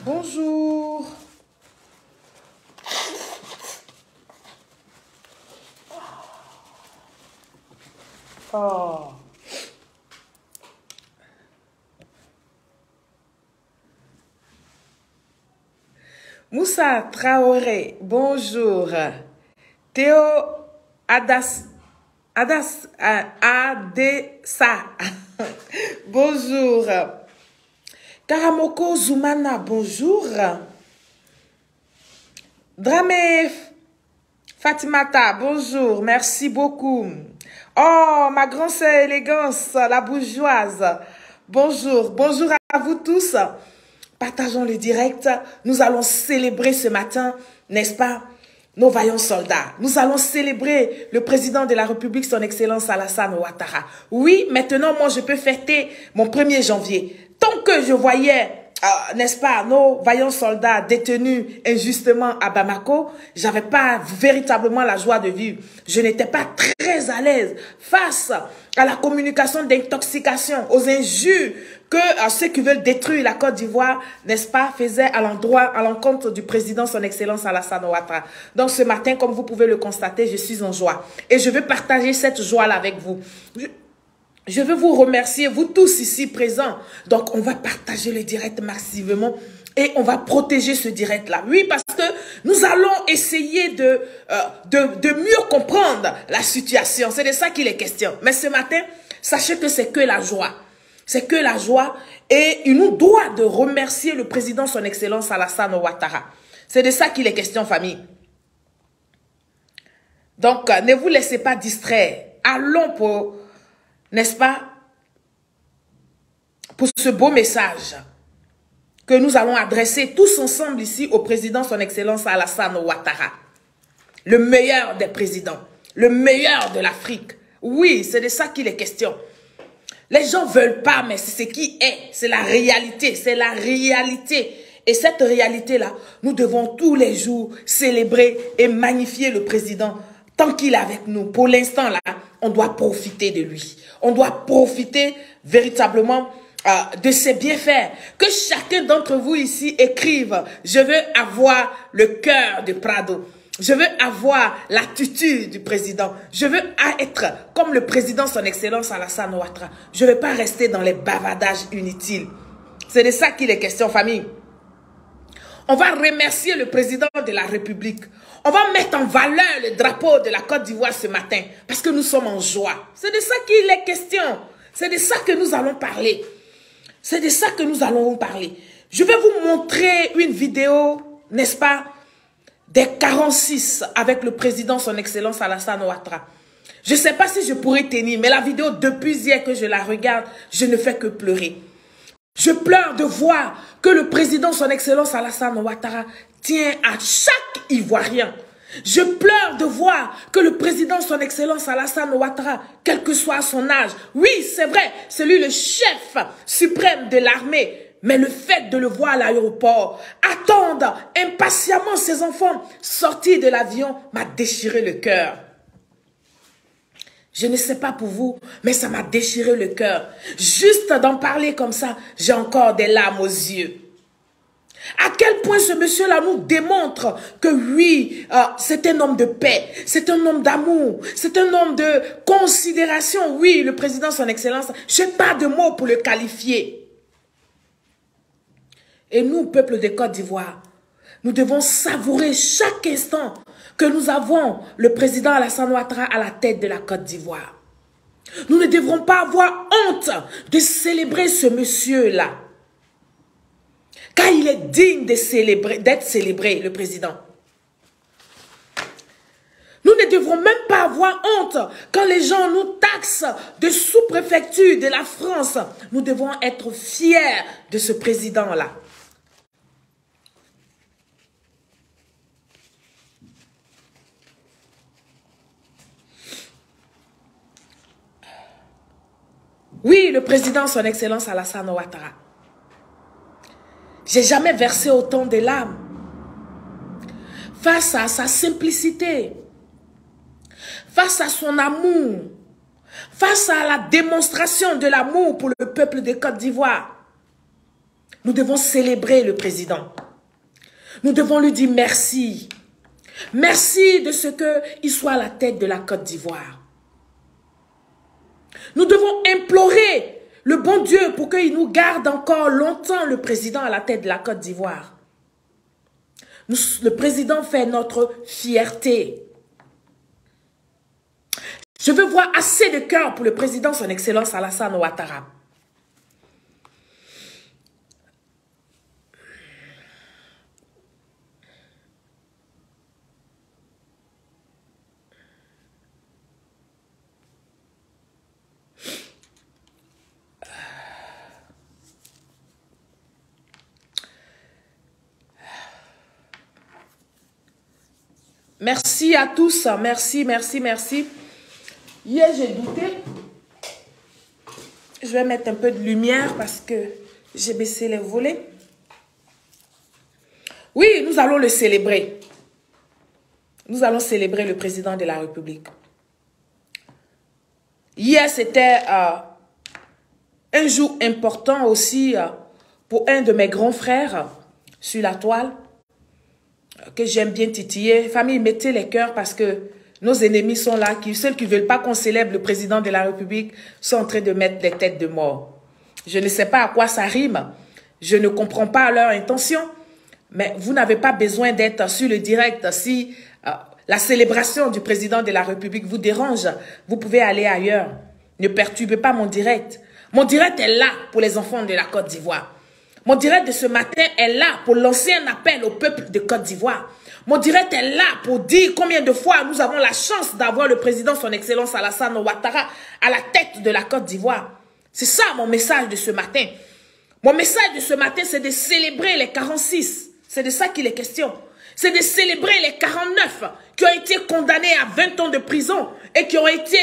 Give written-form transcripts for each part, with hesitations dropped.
Bonjour. Oh. Moussa Traoré, bonjour. Théo Adessa, bonjour. Karamoko Zoumana, bonjour. Dramé Fatimata, bonjour, merci beaucoup. Oh, ma grande sœur élégance, la bourgeoise, bonjour, bonjour à vous tous. Partageons le direct, nous allons célébrer ce matin, n'est-ce pas, nos vaillants soldats. Nous allons célébrer le président de la République, son Excellence Alassane Ouattara. Oui, maintenant, moi, je peux fêter mon 1er janvier. Tant que je voyais, n'est-ce pas, nos vaillants soldats détenus injustement à Bamako, j'avais pas véritablement la joie de vivre. Je n'étais pas très à l'aise face à la communication d'intoxication, aux injures que ceux qui veulent détruire la Côte d'Ivoire, n'est-ce pas, faisaient à l'encontre du président, son Excellence Alassane Ouattara. Donc ce matin, comme vous pouvez le constater, je suis en joie. Et je veux partager cette joie-là avec vous. Je veux vous remercier, vous tous ici présents. Donc, on va partager le direct massivement et on va protéger ce direct-là. Oui, parce que nous allons essayer de mieux comprendre la situation. C'est de ça qu'il est question. Mais ce matin, sachez que c'est que la joie. C'est que la joie et il nous doit de remercier le président, son Excellence Alassane Ouattara. C'est de ça qu'il est question, famille. Donc, ne vous laissez pas distraire. Allons pour... n'est-ce pas, pour ce beau message que nous allons adresser tous ensemble ici au président, son Excellence Alassane Ouattara. Le meilleur des présidents, le meilleur de l'Afrique. Oui, c'est de ça qu'il est question. Les gens ne veulent pas, mais c'est ce qui est. C'est la réalité, c'est la réalité. Et cette réalité-là, nous devons tous les jours célébrer et magnifier le président tant qu'il est avec nous. Pour l'instant, là, on doit profiter de lui. On doit profiter véritablement de ses bienfaits. Que chacun d'entre vous ici écrive, je veux avoir le cœur de Prado. Je veux avoir l'attitude du président. Je veux être comme le président, son Excellence Alassane Ouattara. Je ne veux pas rester dans les bavardages inutiles. C'est de ça qu'il est question, famille. On va remercier le président de la République. On va mettre en valeur le drapeau de la Côte d'Ivoire ce matin. Parce que nous sommes en joie. C'est de ça qu'il est question. C'est de ça que nous allons parler. C'est de ça que nous allons parler. Je vais vous montrer une vidéo, n'est-ce pas, des 46 avec le président, son Excellence Alassane Ouattara. Je ne sais pas si je pourrais tenir, mais la vidéo, depuis hier que je la regarde, je ne fais que pleurer. Je pleure de voir que le président, son Excellence Alassane Ouattara, tient à chaque Ivoirien. Je pleure de voir que le président, son Excellence Alassane Ouattara, quel que soit son âge, oui, c'est vrai, c'est lui le chef suprême de l'armée, mais le fait de le voir à l'aéroport, attendre impatiemment ses enfants sortis de l'avion, m'a déchiré le cœur. Je ne sais pas pour vous, mais ça m'a déchiré le cœur. Juste d'en parler comme ça, j'ai encore des larmes aux yeux. À quel point ce monsieur-là nous démontre que oui, c'est un homme de paix, c'est un homme d'amour, c'est un homme de considération. Oui, le président, son Excellence, je n'ai pas de mots pour le qualifier. Et nous, peuple de Côte d'Ivoire, nous devons savourer chaque instant que nous avons le président Alassane Ouattara à la tête de la Côte d'Ivoire. Nous ne devrons pas avoir honte de célébrer ce monsieur-là. Car il est digne d'être célébré, le président. Nous ne devrons même pas avoir honte quand les gens nous taxent de sous-préfecture de la France. Nous devons être fiers de ce président-là. Oui, le président, son Excellence Alassane Ouattara. J'ai jamais versé autant de larmes. Face à sa simplicité, face à son amour, face à la démonstration de l'amour pour le peuple de Côte d'Ivoire. Nous devons célébrer le président. Nous devons lui dire merci. Merci de ce qu'il soit à la tête de la Côte d'Ivoire. Nous devons implorer le bon Dieu pour qu'il nous garde encore longtemps le président à la tête de la Côte d'Ivoire. Le président fait notre fierté. Je veux voir assez de cœur pour le président, son Excellence Alassane Ouattara. Merci à tous. Merci, merci, merci. Hier, j'ai douté. Je vais mettre un peu de lumière parce que j'ai baissé les volets. Oui, nous allons le célébrer. Nous allons célébrer le président de la République. Hier, c'était un jour important aussi pour un de mes grands frères sur la toile, que j'aime bien titiller. Famille, mettez les cœurs parce que nos ennemis sont là. Ceux qui ne veulent pas qu'on célèbre le président de la République sont en train de mettre les têtes de mort. Je ne sais pas à quoi ça rime. Je ne comprends pas leur intention. Mais vous n'avez pas besoin d'être sur le direct. Si la célébration du président de la République vous dérange, vous pouvez aller ailleurs. Ne perturbez pas mon direct. Mon direct est là pour les enfants de la Côte d'Ivoire. Mon direct de ce matin est là pour lancer un appel au peuple de Côte d'Ivoire. Mon direct est là pour dire combien de fois nous avons la chance d'avoir le président, son Excellence Alassane Ouattara, à la tête de la Côte d'Ivoire. C'est ça mon message de ce matin. Mon message de ce matin, c'est de célébrer les 46. C'est de ça qu'il est question. C'est de célébrer les 49 qui ont été condamnés à 20 ans de prison et qui ont été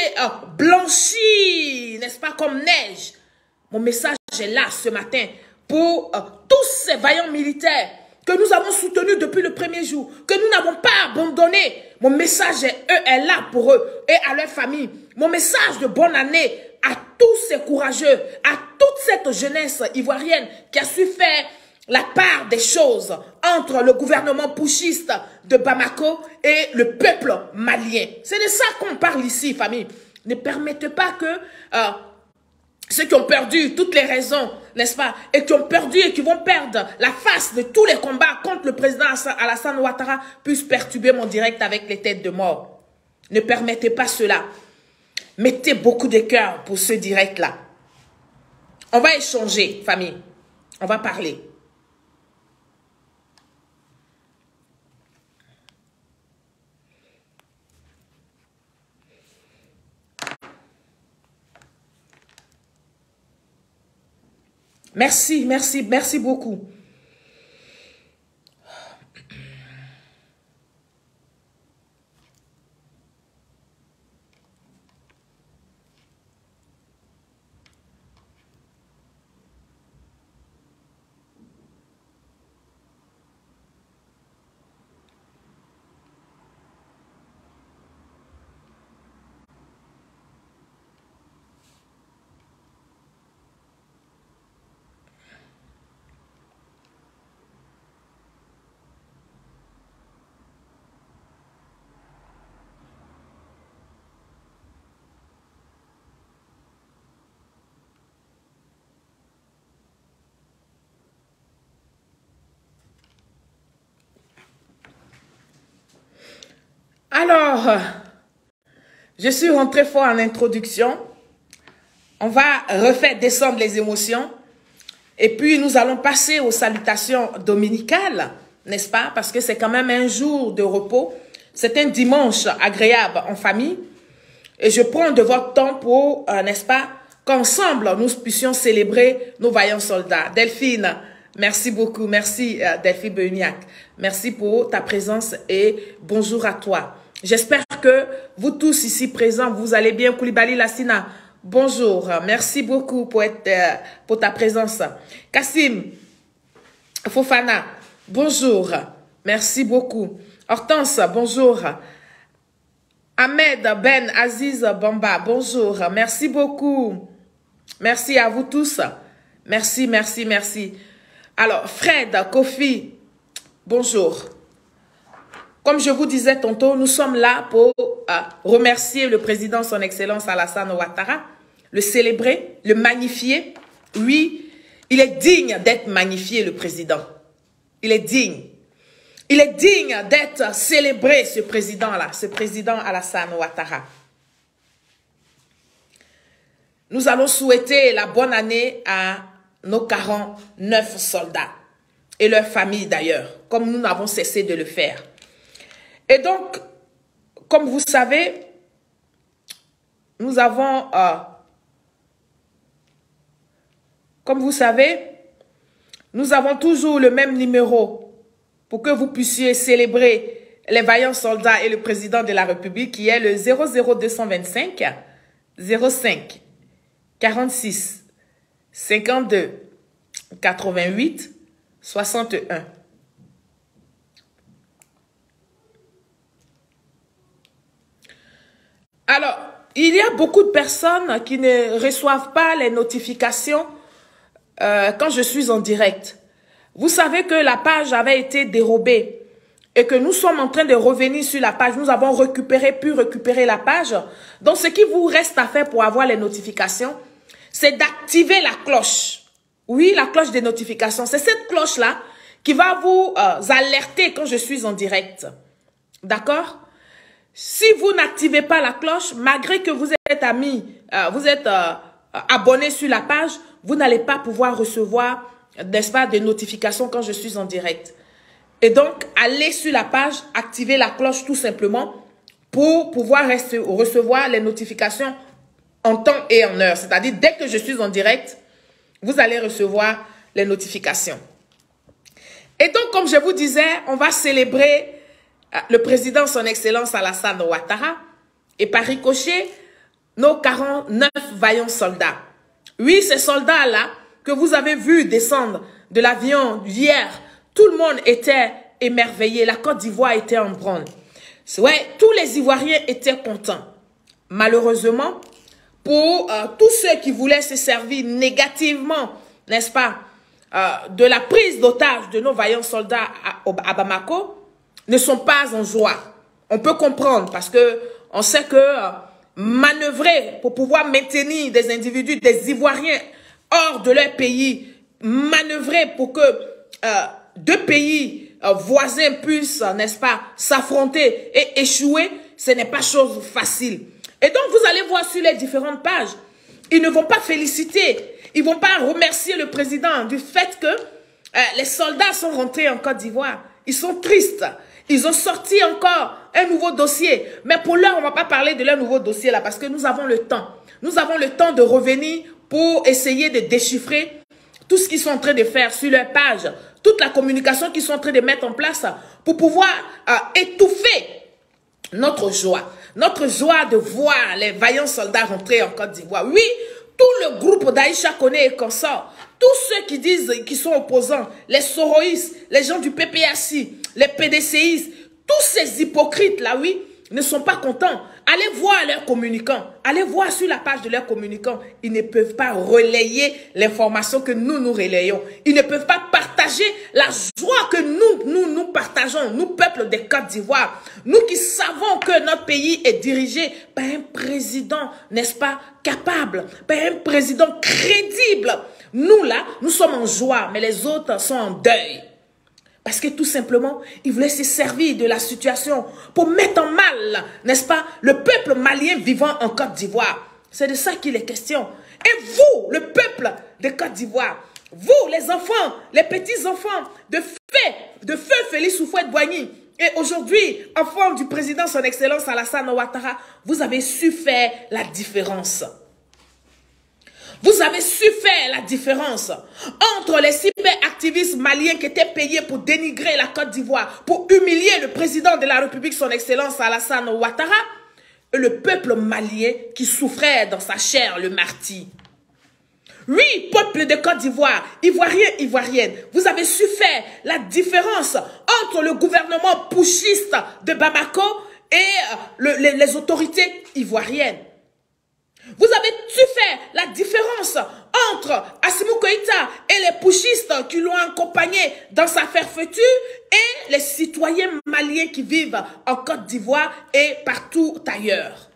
blanchis, n'est-ce pas, comme neige. Mon message est là ce matin pour tous ces vaillants militaires que nous avons soutenus depuis le premier jour, que nous n'avons pas abandonnés. Mon message est là pour eux et à leur famille. Mon message de bonne année à tous ces courageux, à toute cette jeunesse ivoirienne qui a su faire la part des choses entre le gouvernement putschiste de Bamako et le peuple malien. C'est de ça qu'on parle ici, famille. Ne permettez pas que ceux qui ont perdu toutes les raisons, n'est-ce pas, et qui ont perdu et qui vont perdre la face de tous les combats contre le président Alassane Ouattara puissent perturber mon direct avec les têtes de mort. Ne permettez pas cela. Mettez beaucoup de cœur pour ce direct-là. On va échanger, famille. On va parler. Merci, merci, merci beaucoup. Alors, je suis rentrée fort en introduction. On va refaire descendre les émotions. Et puis, nous allons passer aux salutations dominicales, n'est-ce pas? Parce que c'est quand même un jour de repos. C'est un dimanche agréable en famille. Et je prends de votre temps pour, n'est-ce pas, qu'ensemble, nous puissions célébrer nos vaillants soldats. Delphine, merci beaucoup. Merci, Delphine Beuniac. Merci pour ta présence et bonjour à toi. J'espère que vous tous ici présents, vous allez bien. Koulibaly Lassina, bonjour. Merci beaucoup pour ta présence. Kassim Fofana, bonjour. Merci beaucoup. Hortense, bonjour. Ahmed Ben Aziz Bamba, bonjour. Merci beaucoup. Merci à vous tous. Merci, merci, merci. Alors, Fred, Kofi, bonjour. Comme je vous disais tantôt, nous sommes là pour remercier le président, son Excellence Alassane Ouattara, le célébrer, le magnifier. Oui, il est digne d'être magnifié, le président. Il est digne. Il est digne d'être célébré, ce président-là, ce président Alassane Ouattara. Nous allons souhaiter la bonne année à nos 49 soldats et leurs familles d'ailleurs, comme nous n'avons cessé de le faire. Et donc, comme vous savez, nous avons, toujours le même numéro pour que vous puissiez célébrer les vaillants soldats et le président de la République, qui est le 00225 05 46 52 88 61. Alors, il y a beaucoup de personnes qui ne reçoivent pas les notifications quand je suis en direct. Vous savez que la page avait été dérobée et que nous sommes en train de revenir sur la page. Nous avons pu récupérer la page. Donc, ce qui vous reste à faire pour avoir les notifications, c'est d'activer la cloche. Oui, la cloche des notifications. C'est cette cloche-là qui va vous alerter quand je suis en direct. D'accord? Si vous n'activez pas la cloche, malgré que vous êtes abonné sur la page, vous n'allez pas pouvoir recevoir, n'est-ce pas, des notifications quand je suis en direct. Et donc, allez sur la page, activez la cloche tout simplement pour pouvoir recevoir les notifications en temps et en heure. C'est-à-dire, dès que je suis en direct, vous allez recevoir les notifications. Et donc, comme je vous disais, on va célébrer le président, son Excellence Alassane Ouattara, et par ricochet, nos 49 vaillants soldats. Oui, ces soldats-là que vous avez vus descendre de l'avion hier, tout le monde était émerveillé. La Côte d'Ivoire était en branle. Ouais, tous les Ivoiriens étaient contents. Malheureusement, pour tous ceux qui voulaient se servir négativement, n'est-ce pas, de la prise d'otage de nos vaillants soldats à Bamako, ne sont pas en joie. On peut comprendre parce que on sait que manœuvrer pour pouvoir maintenir des individus, des Ivoiriens hors de leur pays, manœuvrer pour que deux pays voisins puissent, n'est-ce pas, s'affronter et échouer, ce n'est pas chose facile. Et donc vous allez voir sur les différentes pages, ils ne vont pas féliciter, ils ne vont pas remercier le président du fait que les soldats sont rentrés en Côte d'Ivoire. Ils sont tristes. Ils ont sorti encore un nouveau dossier. Mais pour l'heure, on ne va pas parler de leur nouveau dossier là parce que nous avons le temps. Nous avons le temps de revenir pour essayer de déchiffrer tout ce qu'ils sont en train de faire sur leur page, toute la communication qu'ils sont en train de mettre en place pour pouvoir étouffer notre joie de voir les vaillants soldats rentrer en Côte d'Ivoire. Oui, tout le groupe d'Aïcha Koné et consorts, tous ceux qui disent qu'ils sont opposants, les soroïstes, les gens du PPAC, les PDCistes, tous ces hypocrites-là, oui, ne sont pas contents. Allez voir leurs communicants. Allez voir sur la page de leurs communicants. Ils ne peuvent pas relayer l'information que nous relayons. Ils ne peuvent pas partager la joie que nous partageons, nous, peuple des Côte d'Ivoire. Nous qui savons que notre pays est dirigé par un président, n'est-ce pas, capable, par un président crédible. Nous, là, nous sommes en joie, mais les autres sont en deuil. Parce que tout simplement, ils voulaient se servir de la situation pour mettre en mal, n'est-ce pas, le peuple malien vivant en Côte d'Ivoire. C'est de ça qu'il est question. Et vous, le peuple de Côte d'Ivoire, vous, les enfants, les petits-enfants de feu Félix Houphouët-Boigny, et aujourd'hui, enfants du président, son Excellence Alassane Ouattara, vous avez su faire la différence. Vous avez su faire la différence entre les cyberactivistes maliens qui étaient payés pour dénigrer la Côte d'Ivoire, pour humilier le président de la République, son Excellence Alassane Ouattara, et le peuple malien qui souffrait dans sa chair le martyre. Oui, peuple de Côte d'Ivoire, Ivoiriens, Ivoiriennes, vous avez su faire la différence entre le gouvernement putschiste de Bamako et les autorités ivoiriennes. Vous avez su faire la différence entre Assimi Goïta et les putschistes qui l'ont accompagné dans sa fermeture et les citoyens maliens qui vivent en Côte d'Ivoire et partout ailleurs.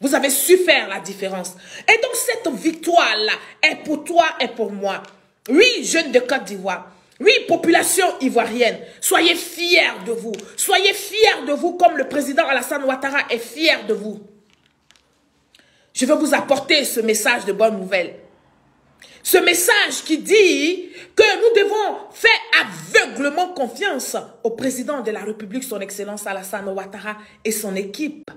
Vous avez su faire la différence. Et donc cette victoire-là est pour toi et pour moi. Oui, jeunes de Côte d'Ivoire. Oui, population ivoirienne. Soyez fiers de vous. Soyez fiers de vous comme le président Alassane Ouattara est fier de vous. Je veux vous apporter ce message de bonne nouvelle. Ce message qui dit que nous devons faire aveuglement confiance au président de la République, son Excellence Alassane Ouattara et son équipe.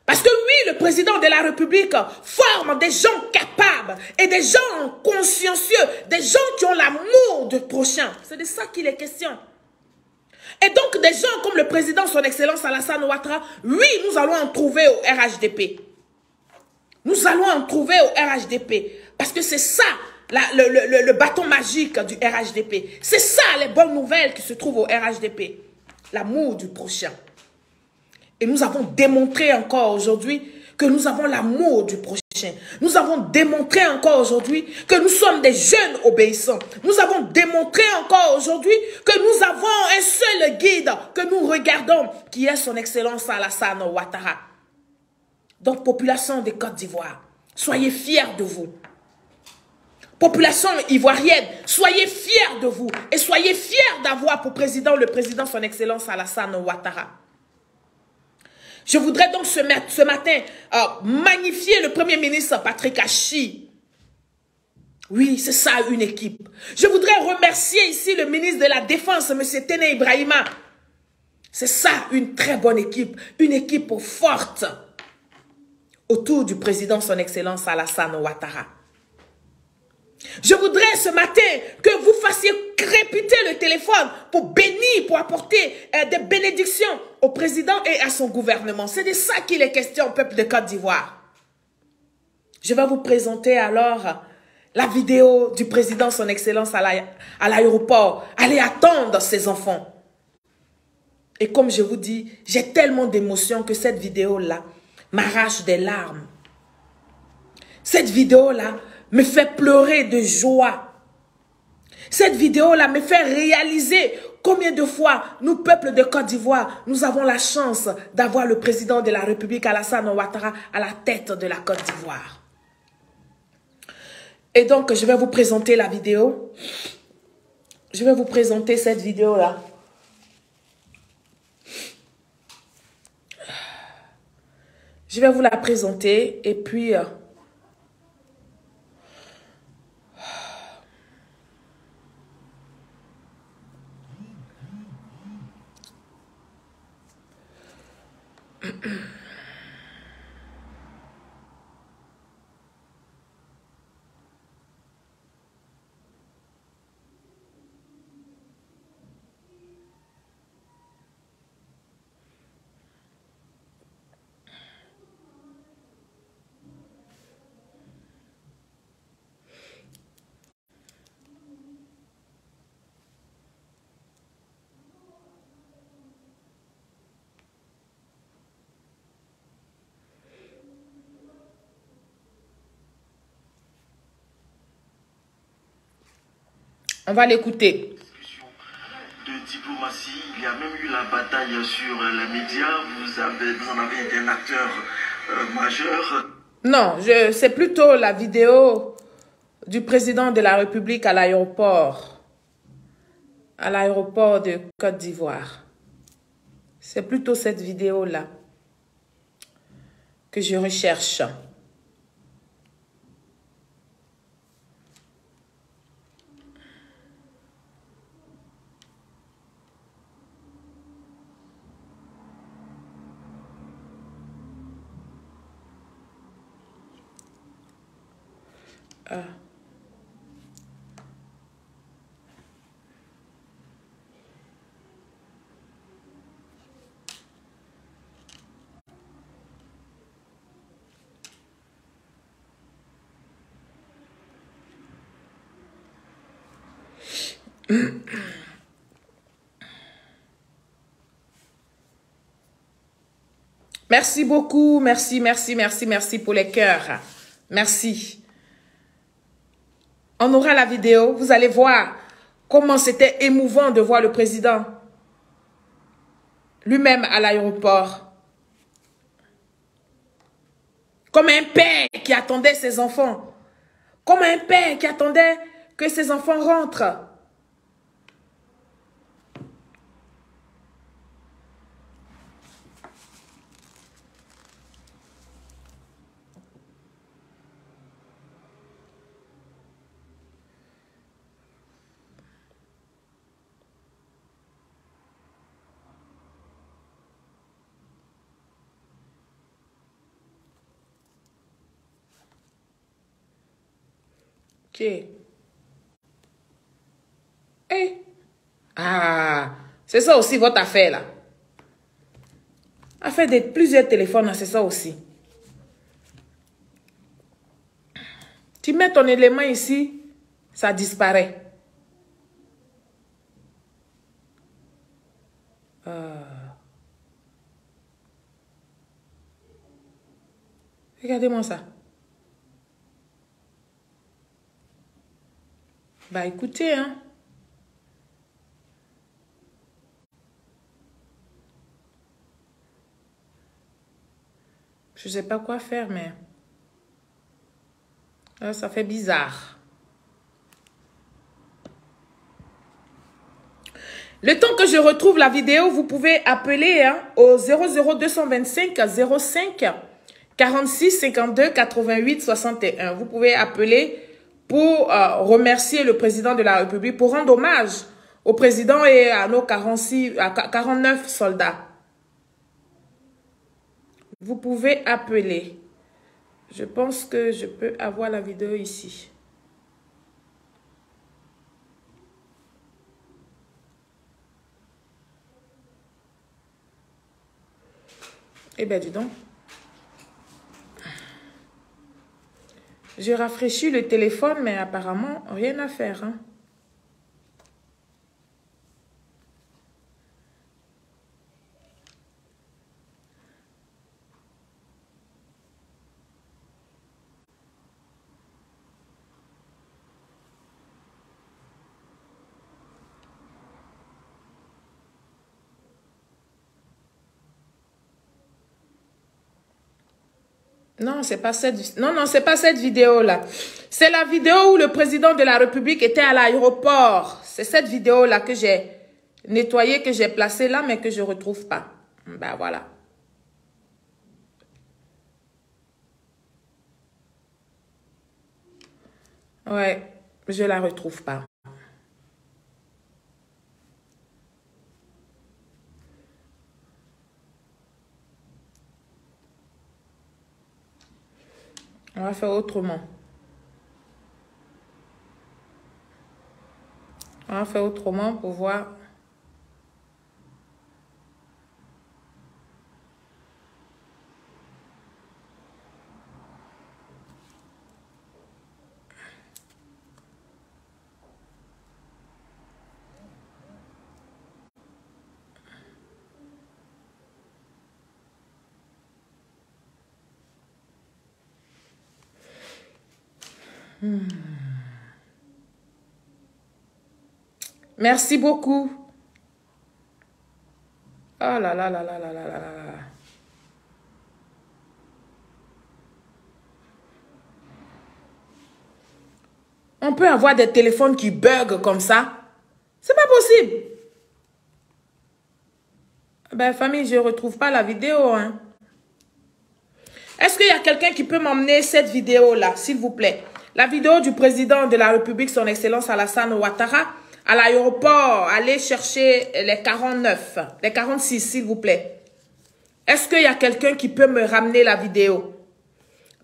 Parce que oui, le président de la République forme des gens capables et des gens consciencieux, des gens qui ont l'amour du prochain. C'est de ça qu'il est question. Et donc, des gens comme le président, son Excellence Alassane Ouattara, oui, nous allons en trouver au RHDP. Nous allons en trouver au RHDP. Parce que c'est ça, le bâton magique du RHDP. C'est ça, les bonnes nouvelles qui se trouvent au RHDP. L'amour du prochain. Et nous avons démontré encore aujourd'hui que nous avons l'amour du prochain. Nous avons démontré encore aujourd'hui que nous sommes des jeunes obéissants. Nous avons démontré encore aujourd'hui que nous avons un seul guide que nous regardons, qui est son Excellence Alassane Ouattara. Donc, population de Côte d'Ivoire, soyez fiers de vous. Population ivoirienne, soyez fiers de vous. Et soyez fiers d'avoir pour président le président son Excellence Alassane Ouattara. Je voudrais donc ce matin magnifier le Premier ministre Patrick Achi. Oui, c'est ça une équipe. Je voudrais remercier ici le ministre de la Défense, M. Téné Ibrahima. C'est ça une très bonne équipe. Une équipe forte autour du président son Excellence Alassane Ouattara. Je voudrais ce matin que vous fassiez crépiter le téléphone pour bénir, pour apporter des bénédictions au président et à son gouvernement. C'est de ça qu'il est question au peuple de Côte d'Ivoire. Je vais vous présenter alors la vidéo du président son Excellence à l'aéroport. Allez attendre ses enfants. Et comme je vous dis, j'ai tellement d'émotions que cette vidéo-là m'arrache des larmes. Cette vidéo-là me fait pleurer de joie. Cette vidéo-là me fait réaliser combien de fois nous, peuple de Côte d'Ivoire, nous avons la chance d'avoir le président de la République, Alassane Ouattara, à la tête de la Côte d'Ivoire. Et donc, je vais vous présenter la vidéo. Je vais vous présenter cette vidéo-là. Je vais vous la présenter et puis... on va l'écouter. De diplomatie, il y a même eu la bataille sur les médias. Vous en avez été un acteur majeur. Non, c'est plutôt la vidéo du président de la République à l'aéroport de Côte d'Ivoire. C'est plutôt cette vidéo-là que je recherche. Merci beaucoup, merci pour les cœurs. Merci. On aura la vidéo. Vous allez voir comment c'était émouvant de voir le président lui-même à l'aéroport. Comme un père qui attendait ses enfants. Comme un père qui attendait que ses enfants rentrent. Ok. Eh. Ah, c'est ça aussi votre affaire là. Affaire de plusieurs téléphones, c'est ça aussi. Tu mets ton élément ici, ça disparaît. Regardez-moi ça. Bah écoutez, hein. Je sais pas quoi faire, mais ça fait bizarre. Le temps que je retrouve la vidéo, vous pouvez appeler hein, au 00225 05 46 52 88 61. Vous pouvez appeler pour remercier le président de la République, pour rendre hommage au président et à nos 49 soldats. Vous pouvez appeler. Je pense que je peux avoir la vidéo ici. Eh bien, dis donc. J'ai rafraîchi le téléphone, mais apparemment, rien à faire. Hein. Non, c'est pas cette. Non, non, c'est pas cette vidéo-là. C'est la vidéo où le président de la République était à l'aéroport. C'est cette vidéo-là que j'ai nettoyée, que j'ai placée là, mais que je retrouve pas. Ben voilà. Ouais, je la retrouve pas. On va faire autrement. On va faire autrement pour voir. Merci beaucoup. Oh là là là là là là là là là. On peut avoir des téléphones qui bug comme ça. C'est pas possible. Ben, famille, je ne retrouve pas la vidéo. Hein. Est-ce qu'il y a quelqu'un qui peut m'emmener cette vidéo-là, s'il vous plaît? La vidéo du président de la République, son Excellence Alassane Ouattara, à l'aéroport, aller chercher les 49, les 46, s'il vous plaît. Est-ce qu'il y a quelqu'un qui peut me ramener la vidéo?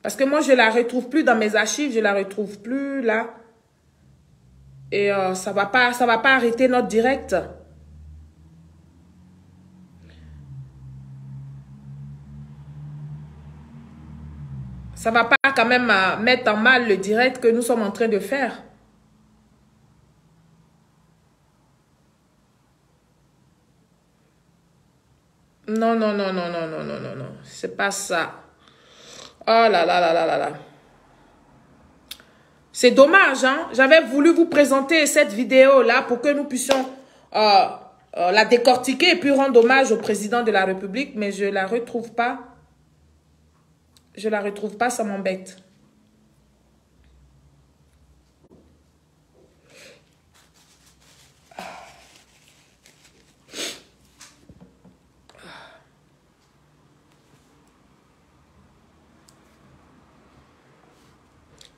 Parce que moi, je ne la retrouve plus dans mes archives, je ne la retrouve plus là. Et ça va pas arrêter notre direct. Ça va pas quand même mettre en mal le direct que nous sommes en train de faire. Non, non, non, non, non, non, non, non, non. C'est pas ça. Oh là là là là là là. C'est dommage, hein? J'avais voulu vous présenter cette vidéo-là pour que nous puissions la décortiquer et puis rendre hommage au président de la République, mais je la retrouve pas. Je la retrouve pas, ça m'embête.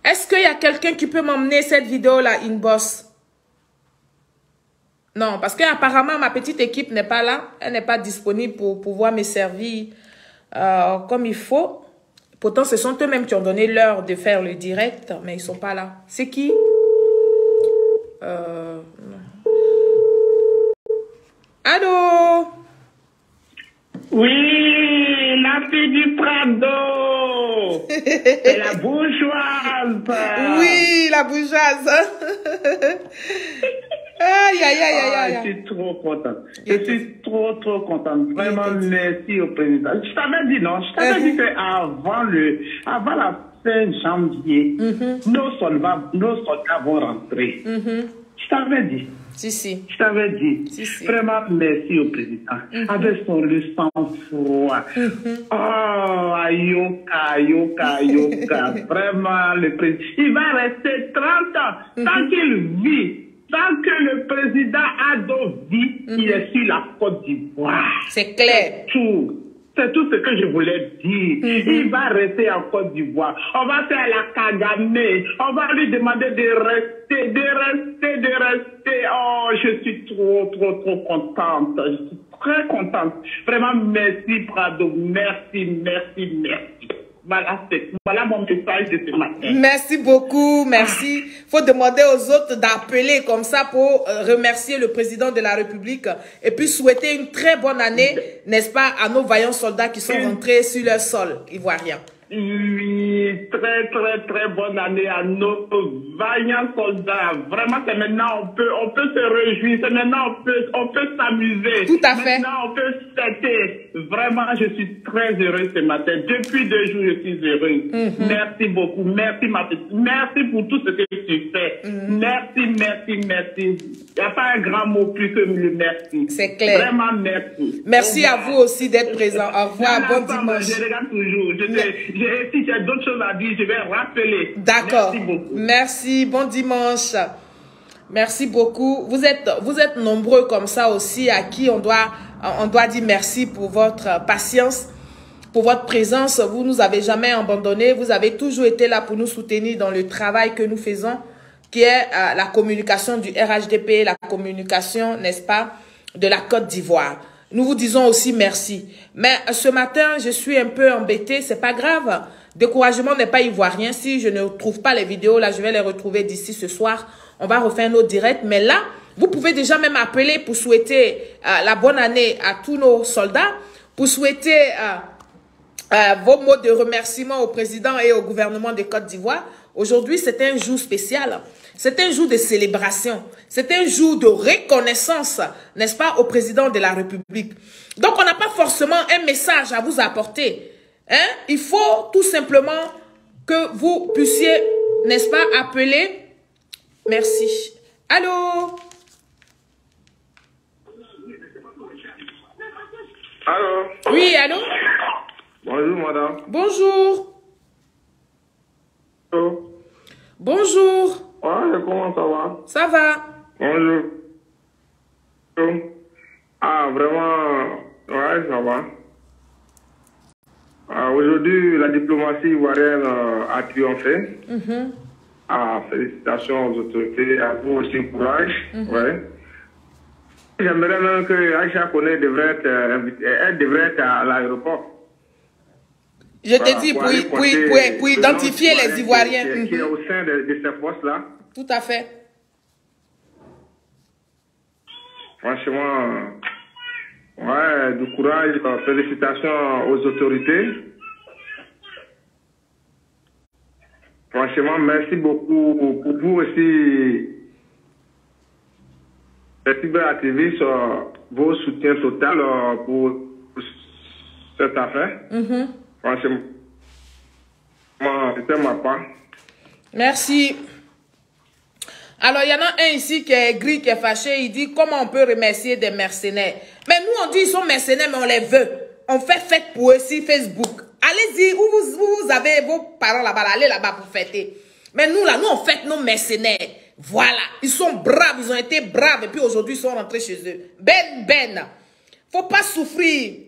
Est-ce qu'il y a quelqu'un qui peut m'emmener cette vidéo-là, inbox? Non, parce qu'apparemment, ma petite équipe n'est pas là. Elle n'est pas disponible pour pouvoir me servir comme il faut. Pourtant, ce sont eux-mêmes qui ont donné l'heure de faire le direct, mais ils ne sont pas là. C'est qui? Allô? Oui, la fille du Prado. C'est la bourgeoise. Oui, la bourgeoise. Aïe, aïe, aïe, aïe, Je suis trop contente. Je suis trop contente. Vraiment, merci au président. Je t'avais dit, non? Je t'avais dit qu'avant avant la fin janvier, nos soldats vont rentrer. Je t'avais dit. Si. Je t'avais dit. Si. Vraiment, merci au président. Avec le sang-froid. Oh, Ayoka. Vraiment, le président. Il va rester 30 ans. Tant qu'il vit. Tant que le président Ado vit, il est sur la Côte d'Ivoire. C'est clair. C'est tout ce que je voulais dire. Il va rester en Côte d'Ivoire. On va faire la Kagame. On va lui demander de rester. Oh, je suis trop contente. Je suis très contente. Vraiment, merci, Prado. Merci. Voilà mon message de ce matin. Merci beaucoup, merci. Faut demander aux autres d'appeler comme ça pour remercier le président de la République et puis souhaiter une très bonne année, n'est-ce pas, à nos vaillants soldats qui sont rentrés sur leur sol ivoirien. Oui, très bonne année à nos vaillants soldats. Vraiment, c'est maintenant on peut se réjouir. C'est maintenant on peut s'amuser. Tout à fait. Maintenant, on peut fêter. Vraiment, je suis très heureuse ce matin. Depuis 2 jours, je suis heureuse. Merci beaucoup. Merci, ma petite. Merci pour tout ce que tu fais. Merci. Il n'y a pas un grand mot plus que le merci. C'est clair. Vraiment, merci. Merci à vous aussi d'être présent. Au revoir, bon dimanche. Je regarde toujours. Si j'ai d'autres choses à dire, je vais rappeler. D'accord. Merci beaucoup. Merci, bon dimanche. Merci beaucoup. Vous êtes nombreux comme ça aussi à qui on doit dire merci pour votre patience, pour votre présence. Vous nous avez jamais abandonnés. Vous avez toujours été là pour nous soutenir dans le travail que nous faisons, qui est la communication du RHDP, la communication, n'est-ce pas, de la Côte d'Ivoire. Nous vous disons aussi merci. Mais ce matin, je suis un peu embêtée. C'est pas grave. Découragement n'est pas ivoirien. Si je ne trouve pas les vidéos, là, je vais les retrouver d'ici ce soir. On va refaire nos directs. Mais là, vous pouvez déjà même appeler pour souhaiter la bonne année à tous nos soldats, pour souhaiter vos mots de remerciement au président et au gouvernement de Côte d'Ivoire. Aujourd'hui, c'est un jour spécial. C'est un jour de célébration. C'est un jour de reconnaissance, n'est-ce pas, au président de la République. Donc, on n'a pas forcément un message à vous apporter. Hein? Il faut tout simplement que vous puissiez, n'est-ce pas, appeler. Merci. Allô? Allô? Oui, allô? Bonjour, madame. Bonjour. Allô? Bonjour. Ouais, comment ça va? Ça va? Bonjour. Ah, vraiment, ouais, ça va. Aujourd'hui, la diplomatie ivoirienne a triomphé. Félicitations aux autorités, à vous aussi, courage. Ouais. J'aimerais même que Aïcha Koné devrait être à l'aéroport. Je te dis, pour identifier les Ivoiriens. Qui est au sein de ces forces-là. Tout à fait. Franchement, ouais, du courage, félicitations aux autorités. Franchement, merci beaucoup pour vous aussi, les cyberaktivistes, vos soutiens total pour cette affaire. Franchement, c'était ma part. Merci. Alors, il y en a un ici qui est gris, qui est fâché. Il dit, comment on peut remercier des mercenaires? Mais nous, on dit, ils sont mercenaires, mais on les veut. On fait fête pour eux sur Facebook. Allez-y, où vous avez vos parents là-bas, allez là-bas pour fêter. Mais nous, là, nous, on fête nos mercenaires. Voilà. Ils sont braves, ils ont été braves. Et puis aujourd'hui, ils sont rentrés chez eux. Ben. Faut pas souffrir.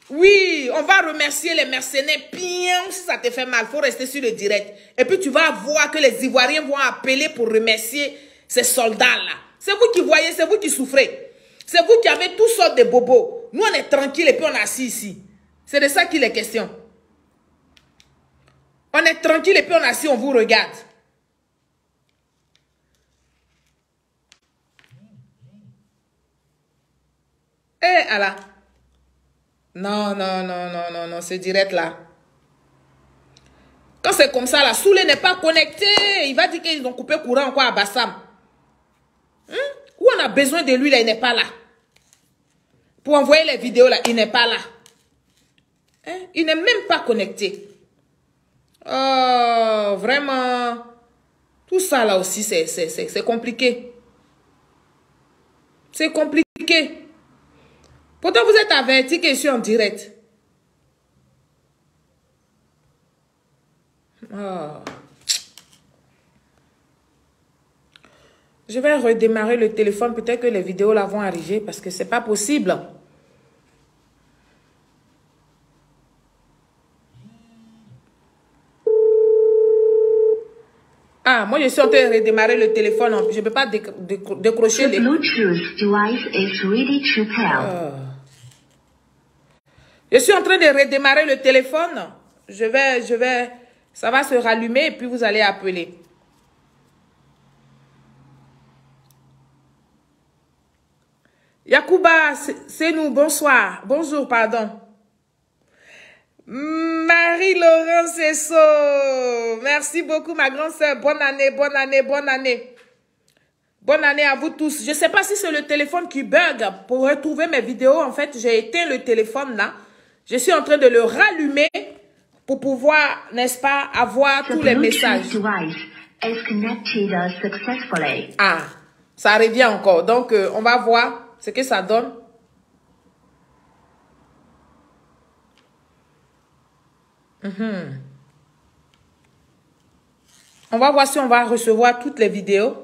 Oui, on va remercier les mercenaires. Bien, si ça te fait mal, faut rester sur le direct. Et puis tu vas voir que les Ivoiriens vont appeler pour remercier ces soldats-là. C'est vous qui voyez, c'est vous qui souffrez. C'est vous qui avez toutes sortes de bobos. Nous, on est tranquille et puis on est assis ici. C'est de ça qu'il est question. On est tranquille et puis on est assis, on vous regarde. Eh, Allah. Non, ce direct là. Quand c'est comme ça là, Soulé n'est pas connecté. Il va dire qu'ils ont coupé courant encore à Bassam. Où on a besoin de lui là, il n'est pas là. Pour envoyer les vidéos là, il n'est pas là. Il n'est même pas connecté. Oh, vraiment. Tout ça là aussi, c'est compliqué. C'est compliqué. Pourtant, vous êtes avertis que je suis en direct. Oh. Je vais redémarrer le téléphone. Peut-être que les vidéos là vont arriver parce que c'est pas possible. Ah, moi je suis en train de redémarrer le téléphone. Je ne peux pas décrocher les... Bluetooth device is ready to pair. Je suis en train de redémarrer le téléphone. Je vais, ça va se rallumer et puis vous allez appeler. Yacouba, c'est nous, bonsoir. Bonjour, pardon. Marie-Laurence Esso, merci beaucoup ma grande soeur. Bonne année, bonne année, bonne année. Bonne année à vous tous. Je ne sais pas si c'est le téléphone qui bug. Pour retrouver mes vidéos, en fait, j'ai éteint le téléphone là. Je suis en train de le rallumer pour pouvoir, n'est-ce pas, avoir tous les messages. Ah, ça revient encore. Donc, on va voir ce que ça donne. On va voir si on va recevoir toutes les vidéos.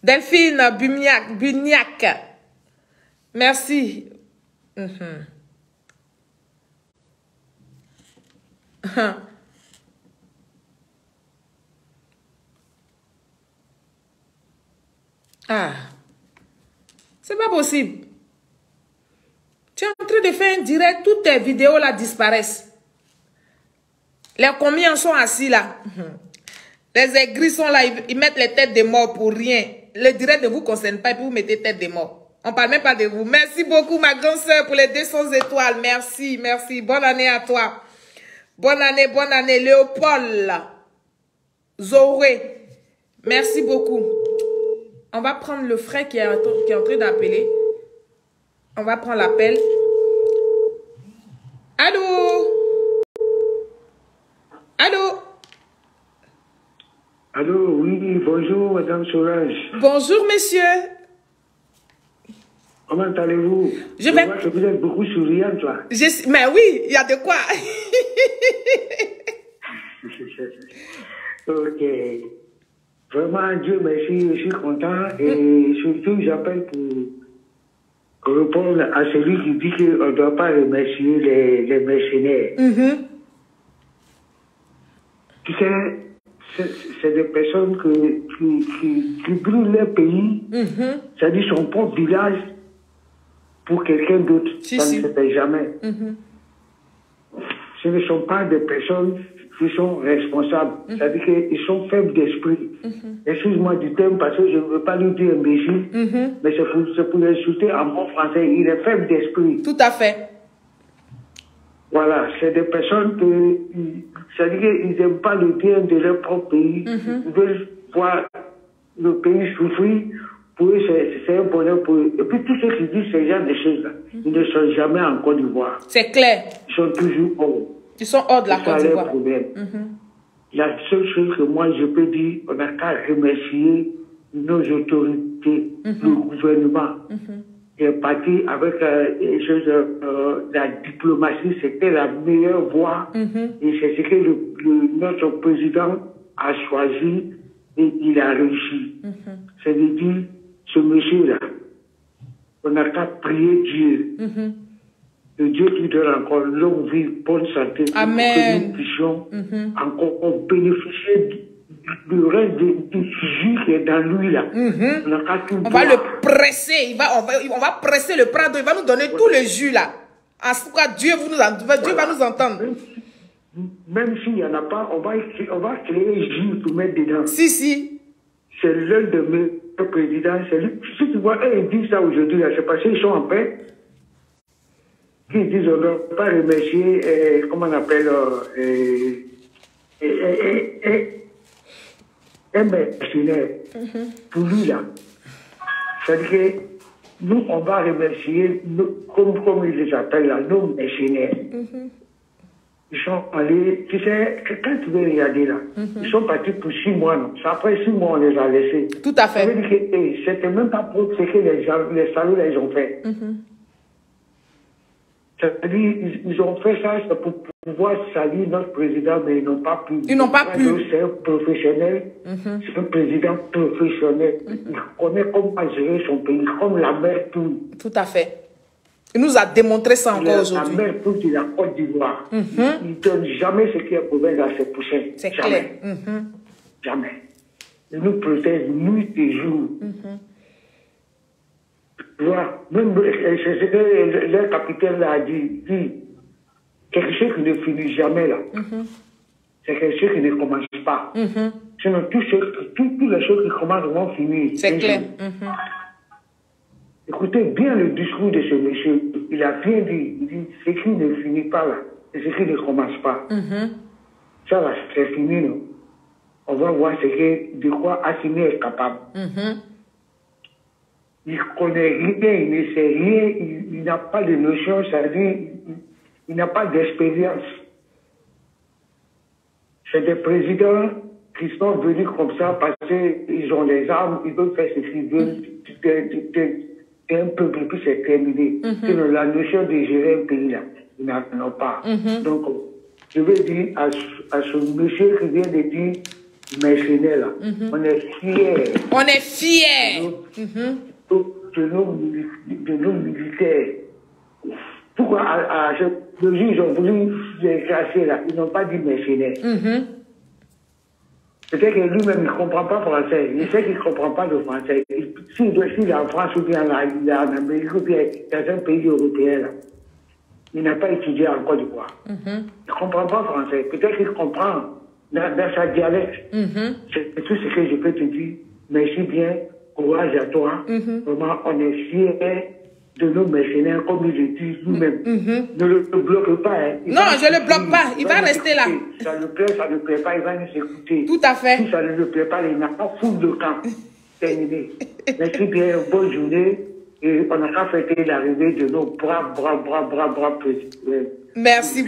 Delphine Bugnac. Merci. Ah. C'est pas possible. Tu es en train de faire un direct, toutes tes vidéos là disparaissent. Les combien sont assis là? Les aigris sont là, ils mettent les têtes des morts pour rien. Le direct ne vous concerne pas et puis vous mettez tête des morts. On ne parle même pas de vous. Merci beaucoup ma grande soeur pour les 200 étoiles. Merci, merci. Bonne année à toi. Bonne année. Léopold. Zoré. Merci beaucoup. On va prendre le frère qui est en train d'appeler. On va prendre l'appel. Allô? Allô? Allô, oui, bonjour, Madame Solange. Bonjour, monsieur. Comment allez-vous? Je vois que vous êtes beaucoup souriante, là. Mais oui, il y a de quoi. Ok. Vraiment, Dieu merci, je suis content. Et surtout, j'appelle pour répondre à celui qui dit qu'on ne doit pas remercier les mercenaires. Tu sais, c'est des personnes qui brûlent leur pays, c'est-à-dire son propre village, pour quelqu'un d'autre. Ça ne se fait jamais. Ce ne sont pas des personnes qui sont responsables. C'est-à-dire qu'ils sont faibles d'esprit. Excuse-moi du terme parce que je ne veux pas lui dire imbécile, mais c'est pour l'insulter en bon français. Il est faible d'esprit. Tout à fait. Voilà, c'est des personnes c'est-à-dire qu'ils n'aiment pas le bien de leur propre pays. Ils veulent voir le pays souffrir. Pour eux, c'est un bonheur pour eux. Et puis tous ceux qui disent ces genre de choses-là, ils ne sont jamais en Côte d'Ivoire. C'est clair. Ils sont toujours hors. Ils sont hors de la Côte d'Ivoire. La seule chose que moi je peux dire, on n'a qu'à remercier nos autorités, le gouvernement. Qui est parti avec la diplomatie, c'était la meilleure voie. Et c'est ce que notre président a choisi et il a réussi. C'est-à-dire, ce monsieur-là, on n'a qu'à prier Dieu. Le Dieu qui donne encore longue vie, bonne santé. Amen. Que nous puissions encore bénéficier du reste du jus qui est dans lui là. On va le presser. On va presser le prado. Il va nous donner tout le jus là. En tout cas, Dieu va nous entendre. Même s'il n'y en a pas, on va créer jus pour mettre dedans. Si. C'est l'un de mes présidents. Si tu vois, ils disent ça aujourd'hui, c'est parce qu'ils sont en paix. Ils disent on ne doit pas remercier, comment on appelle, un mercenaire. Pour lui là. C'est-à-dire que nous, on va remercier, comme ils les appellent là, nos mercenaires. Ils sont allés, tu sais, quand tu veux regarder là, ils sont partis pour 6 mois, non? Après 6 mois, on les a laissés. Tout à fait. Ça veut dire que c'était même pas pour ce que les salauds là, ils ont fait. C'est-à-dire, ils ont fait ça pour pouvoir saluer notre président, mais ils n'ont pas pu. Ils n'ont pas pu. C'est un professionnel, c'est un président professionnel. Il connaît comment gérer son pays, comme la mère Toul. Tout à fait. Il nous a démontré ça encore aujourd'hui. La mère Toul de la Côte d'Ivoire. Il ne donne jamais ce qui est mauvais dans ses poussins. C'est clair. Jamais. Il nous protège nuit et jour. Même c'est ce que le capitaine a dit, quelque chose qui ne finit jamais là. C'est quelque chose qui ne commence pas. Sinon, toutes les choses qui commencent vont finir. C'est clair. Écoutez bien le discours de ce monsieur. Il a bien dit, il dit, ce qui ne finit pas là, c'est ce qui ne commence pas. Ça là, c'est fini, non? On va voir de quoi Assimi est capable. Il ne connaît rien, il ne sait rien, il n'a pas de notion, c'est-à-dire, il n'a pas d'expérience. C'est des présidents qui sont venus comme ça parce qu'ils ont les armes, ils veulent faire ce qu'ils veulent, c'est un peuple, puis c'est terminé. Sinon, la notion de gérer un pays, là, ils n'en ont pas. Donc, je veux dire à ce monsieur qui vient de dire mercenaire, là, on est fiers. On est fiers. De nos militaires. Pourquoi le juge ont voulu les classer là? Ils n'ont pas dit mercenaires. Peut-être que lui-même il ne comprend pas français. Il sait qu'il ne comprend pas le français. S'il est en France ou bien en Amérique ou bien dans un pays européen, là, il n'a pas étudié en Côte d'Ivoire. Il ne comprend pas français. Peut-être qu'il comprend dans sa dialecte. C'est tout ce que je peux te dire. Merci bien. Courage à toi. Vraiment, on est fiers de nos mercenaires, comme ils le disent nous-mêmes. Ne le bloque pas. Hein. Non, je ne le bloque pas. Il va rester là. Ça le plaît, ça ne plaît pas, il va nous écouter. Tout à fait. Si ça ne le plaît pas, il n'a pas foutu de camp. Terminé. Merci bien, bonne journée. Et on a qu'à fêter l'arrivée de nos braves présidents. Merci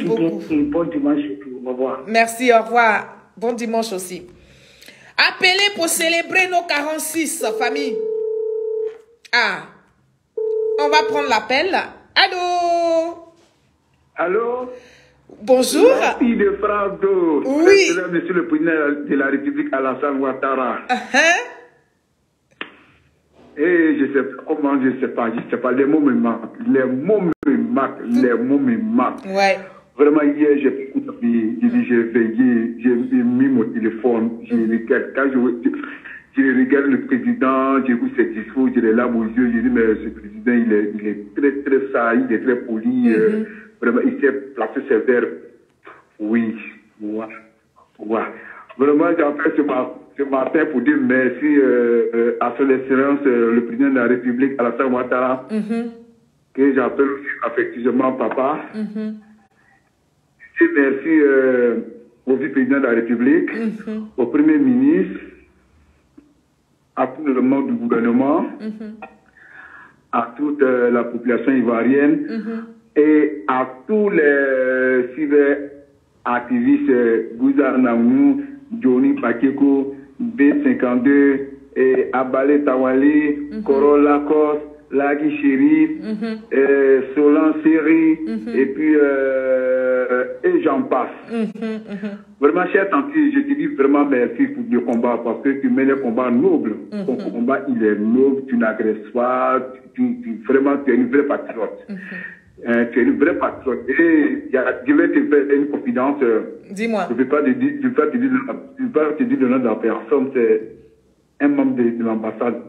beaucoup. Et bon dimanche. Au revoir. Merci, au revoir. Bon dimanche aussi. Appelez pour célébrer nos 46, famille. Ah. On va prendre l'appel. Allô? Allô? Bonjour. Merci de Frado. Oui. Monsieur le président de la République, Alassane Ouattara. Et je sais pas, les mots me manquent. Ouais. Vraiment, hier, j'ai veillé, j'ai mis mon téléphone, je regarde le président, j'écoute ses discours, j'ai les larmes aux yeux, je dis, mais ce président, il est très, très sage, il est très poli, vraiment, il sait placer ses verbes. Oui. Vraiment, j'ai appelé ce matin pour dire merci à son excellence, le président de la République, Alassane Ouattara, que j'appelle aussi affectueusement papa. Et merci au vice-président de la République, au Premier ministre, à tout le monde du gouvernement, à toute la population ivoirienne et à tous les activistes Gouza Naounou, Johnny Pakeko, B52, et Abale Tawali, Corolla Kos, Laki Chérif, Solan Seri, et puis et j'en passe. Vraiment, chère tante, je te dis vraiment merci pour le combat parce que tu mènes le combat noble. Ton combat, il est noble, tu n'agresses pas, vraiment, tu es une vraie patriote. Tu es une vraie patriote. Et je vais te faire une confidence. Dis-moi. Je ne vais pas te dire le nom de la personne, c'est un membre de l'ambassade.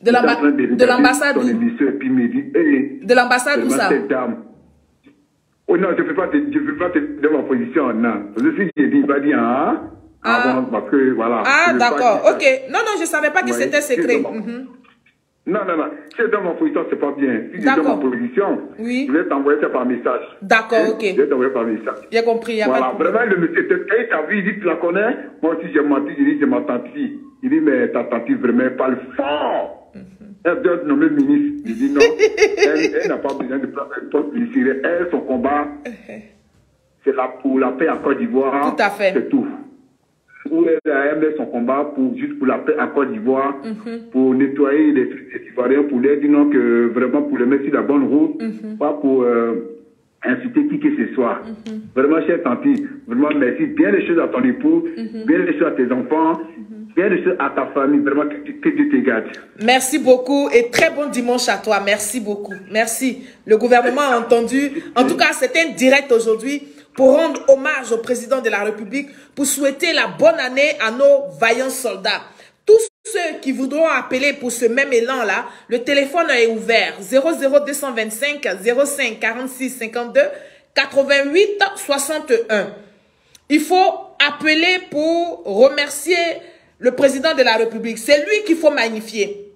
De l'ambassade où? De l'ambassade où ça? Oh non, je ne peux pas te donner ma position, non. Je suis dit, il va dire, hein? Avant, parce que, voilà. Ah, d'accord, ok. Non, je ne savais pas que c'était secret. Non. Si je donne ma position, c'est pas bien. Si je donne ma position, oui, je vais t'envoyer ça par message. D'accord, ok. Je vais t'envoyer par message. J'ai compris. Voilà, vraiment, le monsieur, quand il t'a vu, il dit, tu la connais? Moi aussi, j'ai menti, il dit, c'est ma tante. Il dit, mais ta tante vraiment parle fort. Elle doit être nommée ministre. Il dit non, elle n'a pas besoin de prendre un poste ministériel. Elle, son combat, c'est pour la paix en Côte d'Ivoire. Tout à fait. C'est tout. Où elle met son combat juste pour la paix en Côte d'Ivoire, pour nettoyer les Ivoiriens, pour leur dire non, que vraiment pour les mettre sur la bonne route, pas pour inciter qui que ce soit. Vraiment, chère tante, vraiment merci. Bien les choses à ton époux, bien les choses à tes enfants, bien les choses à ta famille. Vraiment, que Dieu te garde. Merci beaucoup et très bon dimanche à toi. Merci beaucoup. Merci. Le gouvernement a entendu. En tout cas, c'était un direct aujourd'hui pour rendre hommage au président de la République, pour souhaiter la bonne année à nos vaillants soldats. Tous ceux qui voudront appeler pour ce même élan-là, le téléphone est ouvert. 00225 05 46 52 88 61. Il faut appeler pour remercier le président de la République. C'est lui qu'il faut magnifier.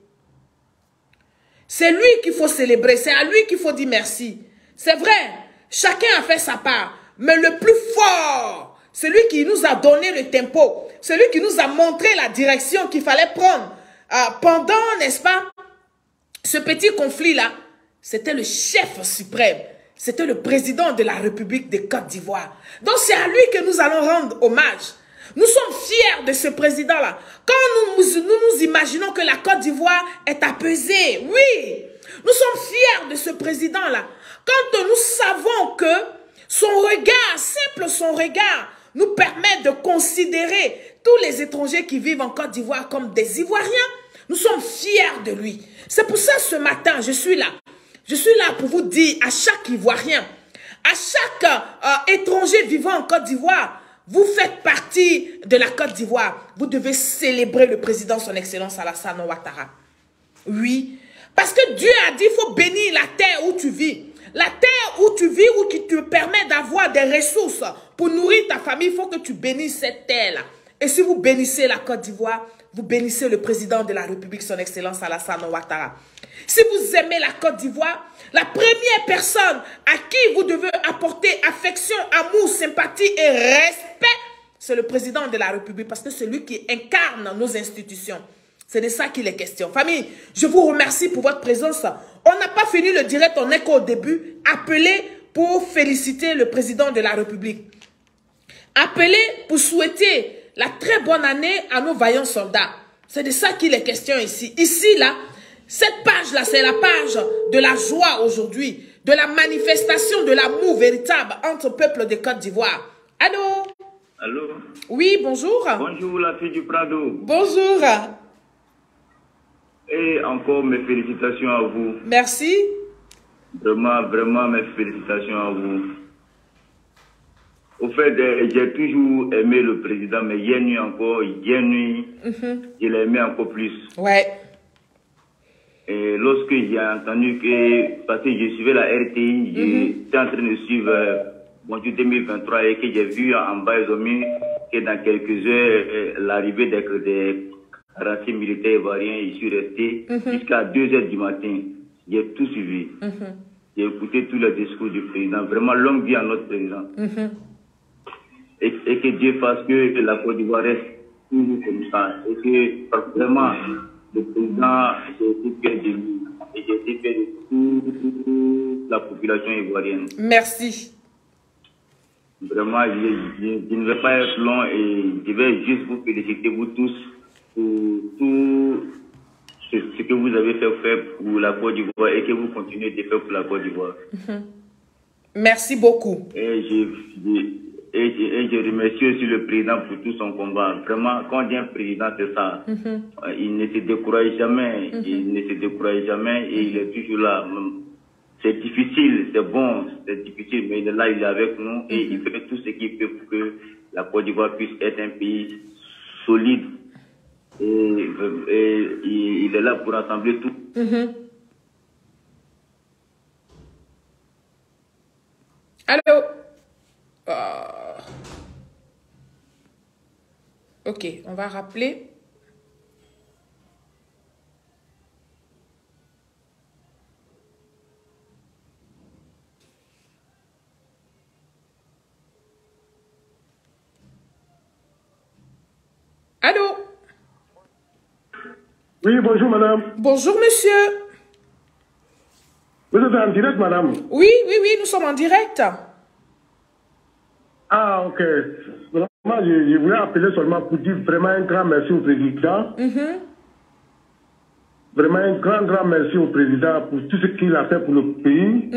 C'est lui qu'il faut célébrer. C'est à lui qu'il faut dire merci. C'est vrai, chacun a fait sa part. Mais le plus fort, celui qui nous a donné le tempo, celui qui nous a montré la direction qu'il fallait prendre pendant, n'est-ce pas, ce petit conflit-là, c'était le chef suprême. C'était le président de la République de Côte d'Ivoire. Donc c'est à lui que nous allons rendre hommage. Nous sommes fiers de ce président-là. Quand nous imaginons que la Côte d'Ivoire est apaisée, oui, nous sommes fiers de ce président-là. Quand nous savons que son regard, simple son regard, nous permet de considérer tous les étrangers qui vivent en Côte d'Ivoire comme des Ivoiriens. Nous sommes fiers de lui. C'est pour ça ce matin, je suis là. Je suis là pour vous dire à chaque Ivoirien, à chaque étranger vivant en Côte d'Ivoire, vous faites partie de la Côte d'Ivoire. Vous devez célébrer le président, son Excellence Alassane Ouattara. Oui, parce que Dieu a dit, il faut bénir la terre où tu vis. La terre où tu vis, où qui te permet d'avoir des ressources pour nourrir ta famille, il faut que tu bénisses cette terre-là. Et si vous bénissez la Côte d'Ivoire, vous bénissez le président de la République, son Excellence Alassane Ouattara. Si vous aimez la Côte d'Ivoire, la première personne à qui vous devez apporter affection, amour, sympathie et respect, c'est le président de la République, parce que c'est lui qui incarne nos institutions. C'est de ça qu'il est question. Famille, je vous remercie pour votre présence. On n'a pas fini le direct, on n'est qu'au début. Appelez pour féliciter le président de la République. Appelez pour souhaiter la très bonne année à nos vaillants soldats. C'est de ça qu'il est question ici. Ici, là, cette page-là, c'est la page de la joie aujourd'hui, de la manifestation de l'amour véritable entre peuples de Côte d'Ivoire. Allô? Allô? Oui, bonjour. Bonjour, la fille du Prado. Bonjour. Et encore mes félicitations à vous. Merci. Vraiment mes félicitations à vous. Au fait, j'ai toujours aimé le président, mais hier nuit encore, je l'ai aimé encore plus. Ouais. Et lorsque j'ai entendu que, parce que je suivais la RTI, j'étais en train de suivre Bonjour 2023 et que j'ai vu en bas, ils ont mis que dans quelques heures, l'arrivée des racistes militaires ivoiriens, je suis resté jusqu'à 2 h du matin. J'ai tout suivi. J'ai écouté tous les discours du président. Vraiment, longue vie à notre président. Et que Dieu fasse que la Côte d'Ivoire reste toujours comme ça. Et que vraiment, le président, j'ai été fier de lui. Et j'ai été fier de toute la population ivoirienne. Merci. Vraiment, je ne vais pas être long et je vais juste vous féliciter, vous tous, pour tout ce que vous avez fait pour la Côte d'Ivoire et que vous continuez de faire pour la Côte d'Ivoire. Merci beaucoup. Et je remercie aussi le président pour tout son combat. Vraiment, quand on dit un président, c'est ça. Il ne se décourage jamais. Il ne se décourage jamais et il est toujours là. C'est difficile, c'est bon, c'est difficile, mais il est là, il est avec nous et il fait tout ce qu'il peut pour que la Côte d'Ivoire puisse être un pays solide. Et il est là pour rassembler tout. Allô? Ok, on va rappeler. Allô? Oui, bonjour madame. Bonjour monsieur. Vous êtes en direct madame? Oui, nous sommes en direct. Ah, ok. Vraiment, je voulais appeler seulement pour dire vraiment un grand merci au président. Vraiment un grand merci au président pour tout ce qu'il a fait pour le pays.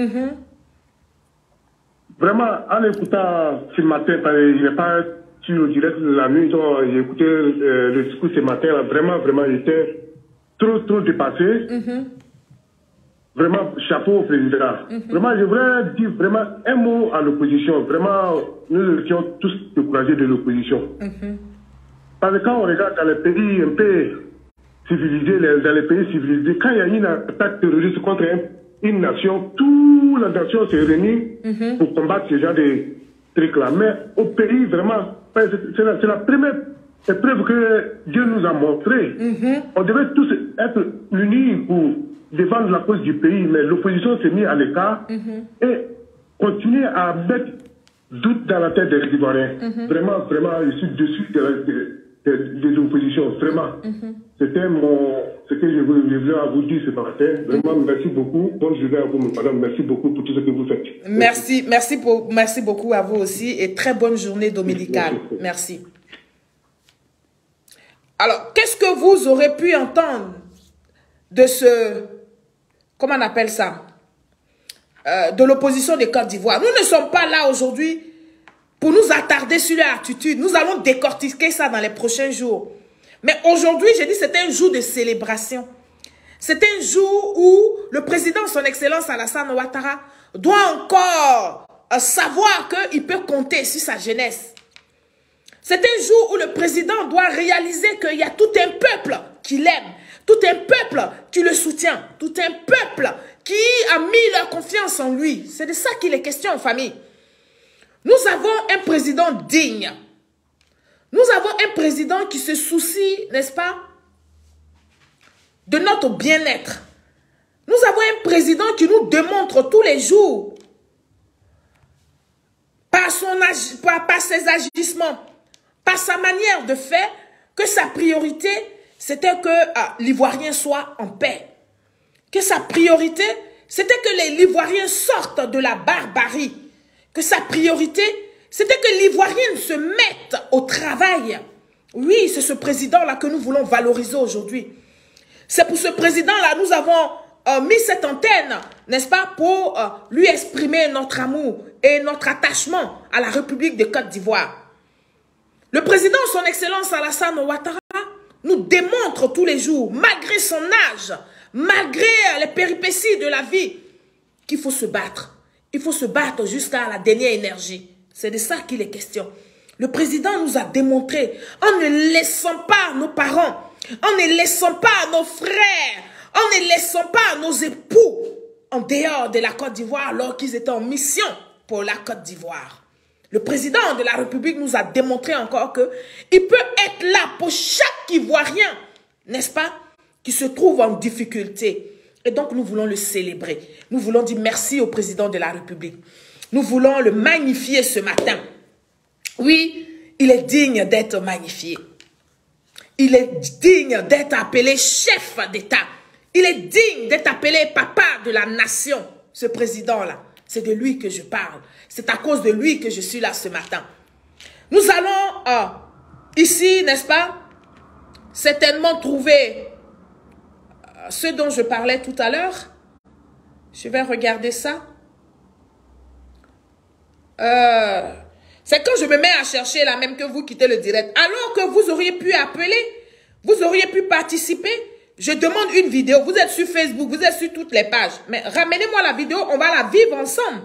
Vraiment, en écoutant ce matin, je n'ai pas sur le direct de la nuit, j'ai écouté le discours ce matin, là, vraiment, j'étais trop dépassé. Vraiment, chapeau au président. Vraiment, je voudrais dire vraiment un mot à l'opposition. Vraiment, nous étions tous découragés de l'opposition. Parce que quand on regarde dans les pays un peu civilisés, dans les pays civilisés, quand il y a une attaque terroriste contre une nation, toute la nation se réunit pour combattre ce genre de trucs-là. Mais au pays, vraiment, c'est la première épreuve que Dieu nous a montré. On devait tous être unis pour défendre la cause du pays, mais l'opposition s'est mise à l'écart et continue à mettre doute dans la tête des Ivoiriens. Vraiment, je suis dessus des oppositions. Vraiment. C'était ce que je voulais vous dire ce matin. Vraiment, merci beaucoup. Bonne journée à vous, madame. Merci beaucoup pour tout ce que vous faites. Merci beaucoup à vous aussi et très bonne journée dominicale. Merci. Alors, qu'est-ce que vous aurez pu entendre de ce... Comment on appelle ça? De l'opposition de Côte d'Ivoire. Nous ne sommes pas là aujourd'hui pour nous attarder sur leur attitude. Nous allons décortiquer ça dans les prochains jours. Mais aujourd'hui, j'ai dit c'est un jour de célébration. C'est un jour où le président, son excellence Alassane Ouattara, doit encore savoir qu'il peut compter sur sa jeunesse. C'est un jour où le président doit réaliser qu'il y a tout un peuple qui l'aime. Tout un peuple qui le soutient. Tout un peuple qui a mis leur confiance en lui. C'est de ça qu'il est question, famille. Nous avons un président digne. Nous avons un président qui se soucie, n'est-ce pas, de notre bien-être. Nous avons un président qui nous démontre tous les jours, par ses agissements, par sa manière de faire, que sa priorité, c'était que l'Ivoirien soit en paix. Que sa priorité, c'était que les Ivoiriens sortent de la barbarie. Que sa priorité, c'était que l'Ivoirien se mette au travail. Oui, c'est ce président-là que nous voulons valoriser aujourd'hui. C'est pour ce président-là, nous avons mis cette antenne, n'est-ce pas, pour lui exprimer notre amour et notre attachement à la République de Côte d'Ivoire. Le président, son excellence Alassane Ouattara, nous démontre tous les jours, malgré son âge, malgré les péripéties de la vie, qu'il faut se battre. Il faut se battre jusqu'à la dernière énergie. C'est de ça qu'il est question. Le président nous a démontré, en ne laissant pas nos parents, en ne laissant pas nos frères, en ne laissant pas nos époux en dehors de la Côte d'Ivoire alors qu'ils étaient en mission pour la Côte d'Ivoire. Le président de la République nous a démontré encore qu'il peut être là pour chaque Ivoirien, n'est-ce pas, qui se trouve en difficulté. Et donc nous voulons le célébrer. Nous voulons dire merci au président de la République. Nous voulons le magnifier ce matin. Oui, il est digne d'être magnifié. Il est digne d'être appelé chef d'État. Il est digne d'être appelé papa de la nation. Ce président-là, c'est de lui que je parle. C'est à cause de lui que je suis là ce matin. Nous allons ici, n'est-ce pas, certainement trouver ce dont je parlais tout à l'heure. Je vais regarder ça. C'est quand je me mets à chercher là même que vous quittez le direct. Alors que vous auriez pu appeler, vous auriez pu participer. Je demande une vidéo. Vous êtes sur Facebook, vous êtes sur toutes les pages. Mais ramenez-moi la vidéo, on va la vivre ensemble.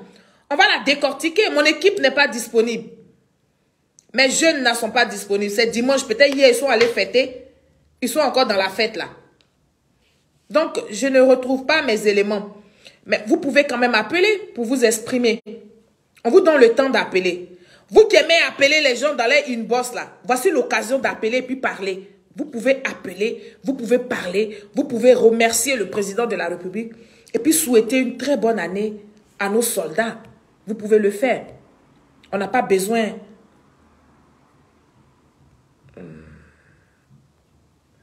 On va la décortiquer. Mon équipe n'est pas disponible. Mes jeunes ne sont pas disponibles. C'est dimanche, peut-être hier, ils sont allés fêter. Ils sont encore dans la fête là. Donc, je ne retrouve pas mes éléments. Mais vous pouvez quand même appeler pour vous exprimer. On vous donne le temps d'appeler. Vous qui aimez appeler les gens dans les inbox là, voici l'occasion d'appeler et puis parler. Vous pouvez appeler, vous pouvez parler, vous pouvez remercier le président de la République et puis souhaiter une très bonne année à nos soldats. Vous pouvez le faire. On n'a pas besoin.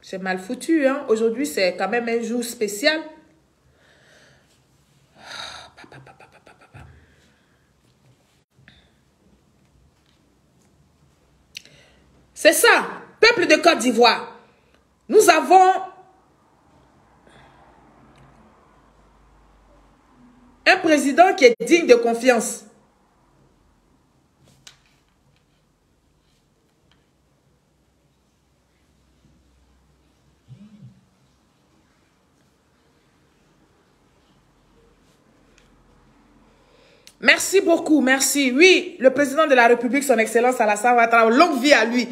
C'est mal foutu, hein. Aujourd'hui, c'est quand même un jour spécial. C'est ça, peuple de Côte d'Ivoire. Nous avons un président qui est digne de confiance. Merci beaucoup, merci. Oui, le président de la République, son Excellence Alassane Ouattara, longue vie à lui.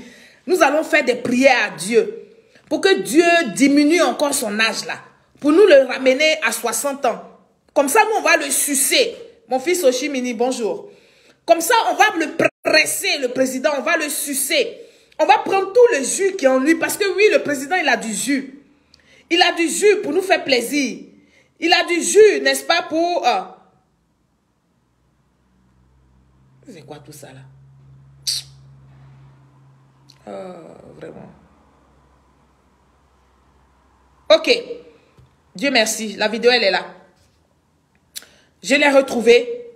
Nous allons faire des prières à Dieu pour que Dieu diminue encore son âge là, pour nous le ramener à 60 ans. Comme ça, nous, on va le sucer. Mon fils Oshimini, bonjour. Comme ça, on va le presser, le président, on va le sucer. On va prendre tout le jus qui est en lui, parce que oui, le président, il a du jus. Il a du jus pour nous faire plaisir. Il a du jus, n'est-ce pas, pour... C'est quoi tout ça là? Vraiment. Ok. Dieu merci. La vidéo, elle est là. Je l'ai retrouvée.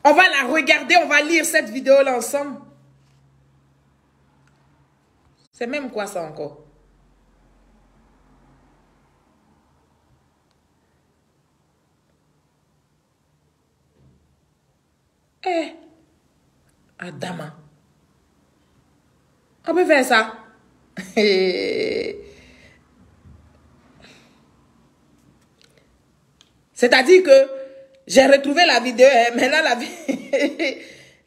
On va la regarder. On va lire cette vidéo-là ensemble. C'est même quoi ça encore? Eh. Adama. On peut faire ça. C'est-à-dire que j'ai retrouvé la vidéo, hein, maintenant la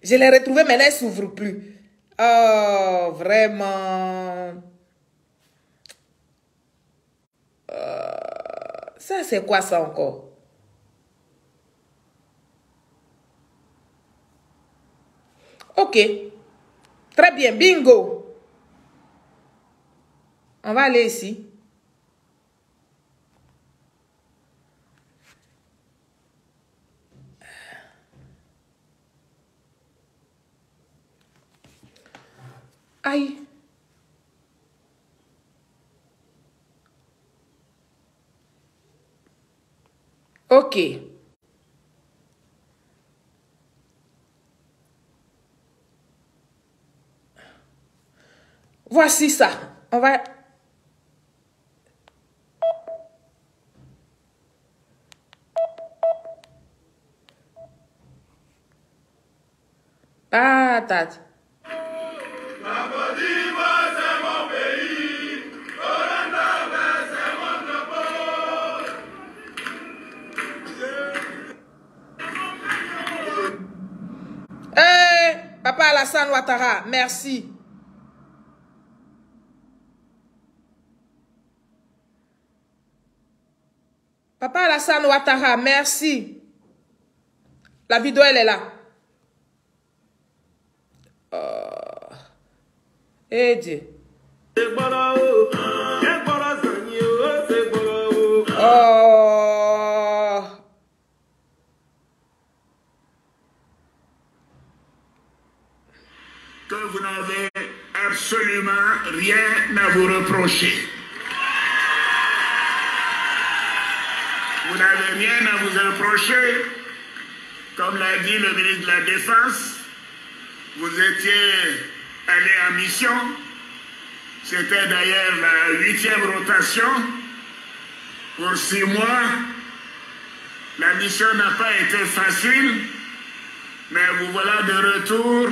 je l'ai retrouvée, mais elle ne s'ouvre plus. Oh, vraiment. Ça, c'est quoi ça encore? Ok. Très bien, bingo. On va aller ici. Aïe. Ok. Voici ça. On va... Patate. Papa Alassane Ouattara, merci. Papa Alassane Ouattara, merci. La vidéo, elle est là. Eh Dieu. Oh. Que vous n'avez absolument rien à vous reprocher. Vous n'avez rien à vous reprocher. Comme l'a dit le ministre de la Défense, vous étiez allé en mission. C'était d'ailleurs la 8e rotation pour 6 mois. La mission n'a pas été facile, mais vous voilà de retour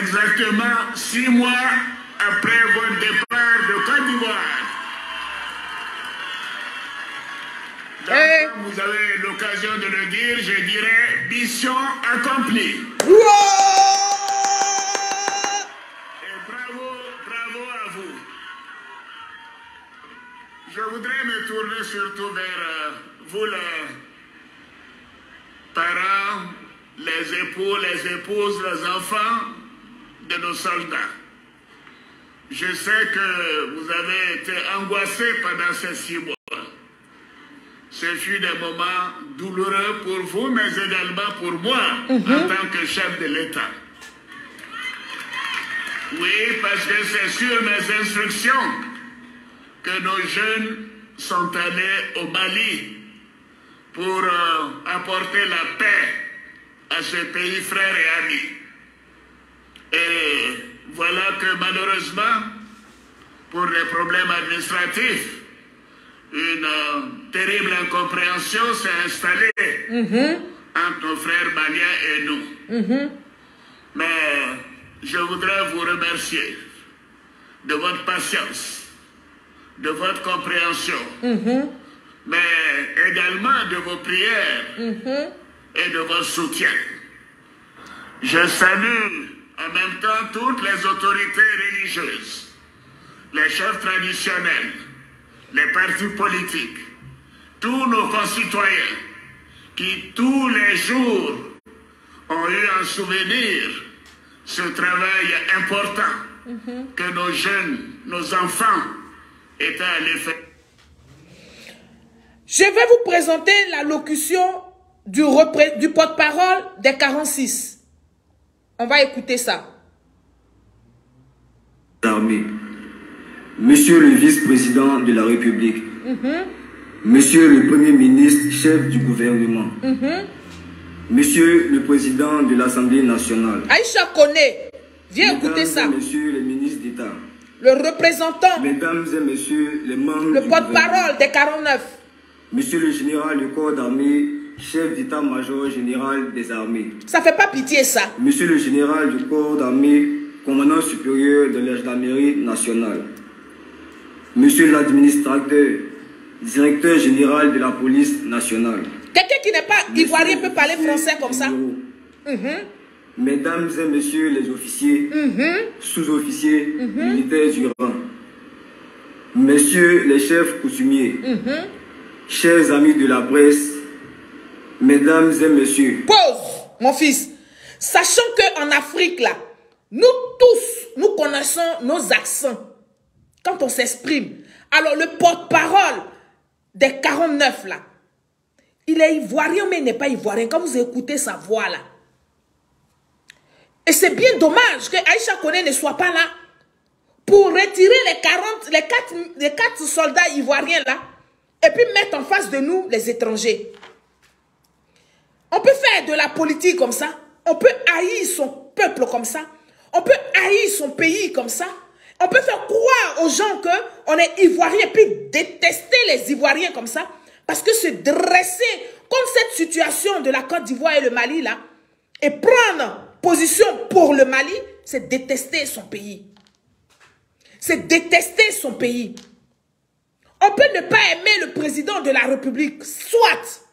exactement 6 mois après votre départ de Côte d'Ivoire. Vous avez l'occasion de le dire, je dirais mission accomplie. Et bravo à vous. Je voudrais me tourner surtout vers vous les parents, les époux, les épouses, les enfants de nos soldats. Je sais que vous avez été angoissés pendant ces 6 mois. Ce fut des moments douloureux pour vous, mais également pour moi, en tant que chef de l'État. Oui, parce que c'est sur mes instructions que nos jeunes sont allés au Mali pour apporter la paix à ce pays frère et ami. Et voilà que malheureusement, pour des problèmes administratifs, une terrible incompréhension s'est installée entre nos frères maliens et nous. Mais je voudrais vous remercier de votre patience, de votre compréhension, mais également de vos prières et de votre soutien. Je salue en même temps toutes les autorités religieuses, les chefs traditionnels, les partis politiques, tous nos concitoyens qui tous les jours ont eu en souvenir ce travail important que nos jeunes, nos enfants étaient allés faire. Je vais vous présenter l'allocution du porte-parole des 46. On va écouter ça. Armée. Monsieur le vice-président de la République, Monsieur le Premier ministre, chef du gouvernement, Monsieur le président de l'Assemblée nationale, Aïcha Koné, viens écouter ça. Monsieur le ministre d'État, le représentant, Mesdames et Messieurs les membres le porte-parole des 49, Monsieur le général du corps d'armée, chef d'état-major général des armées. Ça fait pas pitié ça. Monsieur le général du corps d'armée, commandant supérieur de la gendarmerie nationale. Monsieur l'administrateur, directeur général de la police nationale. Quelqu'un qui n'est pas ivoirien peut parler français comme ça. Mesdames et messieurs les officiers, sous-officiers, militaires du rang. Messieurs les chefs coutumiers, chers amis de la presse, mesdames et messieurs. Pause, mon fils. Sachant qu'en Afrique, là, nous tous, nous connaissons nos accents. Quand on s'exprime. Alors, le porte-parole des 49, là, il est ivoirien, mais il n'est pas ivoirien. Quand vous écoutez sa voix, là. Et c'est bien dommage que Aïcha Koné ne soit pas là pour retirer les 4 soldats ivoiriens, là, et puis mettre en face de nous les étrangers. On peut faire de la politique comme ça. On peut haïr son peuple comme ça. On peut haïr son pays comme ça. On peut faire croire aux gens qu'on est ivoirien et puis détester les Ivoiriens comme ça. Parce que se dresser contre cette situation de la Côte d'Ivoire et le Mali là, et prendre position pour le Mali, c'est détester son pays. C'est détester son pays. On peut ne pas aimer le président de la République, soit.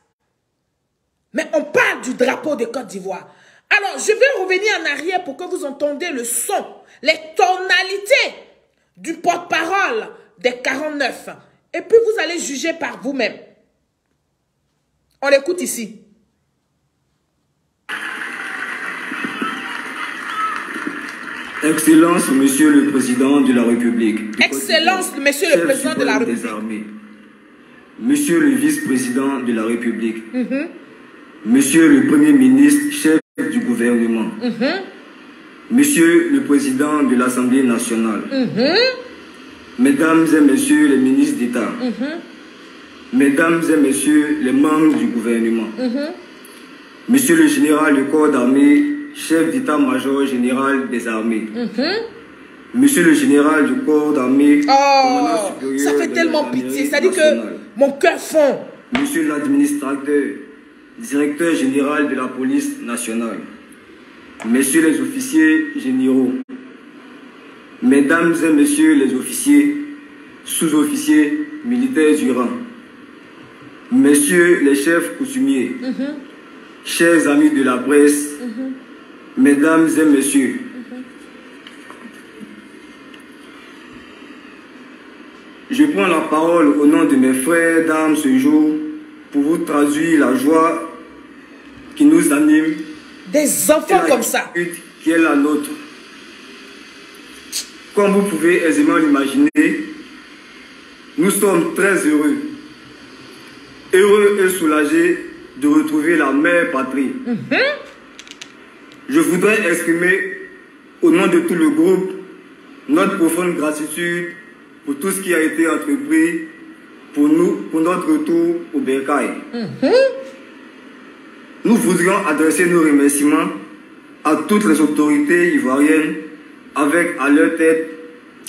Mais on parle du drapeau de Côte d'Ivoire. Alors, je vais revenir en arrière pour que vous entendiez le son, les tonalités du porte-parole des 49. Et puis, vous allez juger par vous-même. On l'écoute ici. Excellence, Monsieur le Président de la République. Excellence, Monsieur le Président de la République. Monsieur le Vice-président de la République. Monsieur le Premier ministre, chef du gouvernement. Monsieur le Président de l'Assemblée nationale, Mesdames et Messieurs les ministres d'État, Mesdames et Messieurs les membres du gouvernement, Monsieur le Général du corps d'armée, chef d'état-major général des armées, Monsieur le Général du corps d'armée, oh, ça fait tellement pitié, ça dit que mon cœur fond. Monsieur l'administrateur, directeur général de la police nationale, Messieurs les officiers généraux, Mesdames et Messieurs les officiers, sous-officiers militaires du rang, Messieurs les chefs coutumiers, chers amis de la presse, Mesdames et Messieurs, je prends la parole au nom de mes frères d'armes ce jour pour vous traduire la joie qui nous anime. Des enfants comme ça. Qui est la nôtre. Comme vous pouvez aisément l'imaginer, nous sommes très heureux. Heureux et soulagés de retrouver la mère patrie. Je voudrais exprimer au nom de tout le groupe notre profonde gratitude pour tout ce qui a été entrepris pour nous, pour notre retour au Bercail. Nous voudrions adresser nos remerciements à toutes les autorités ivoiriennes, avec à leur tête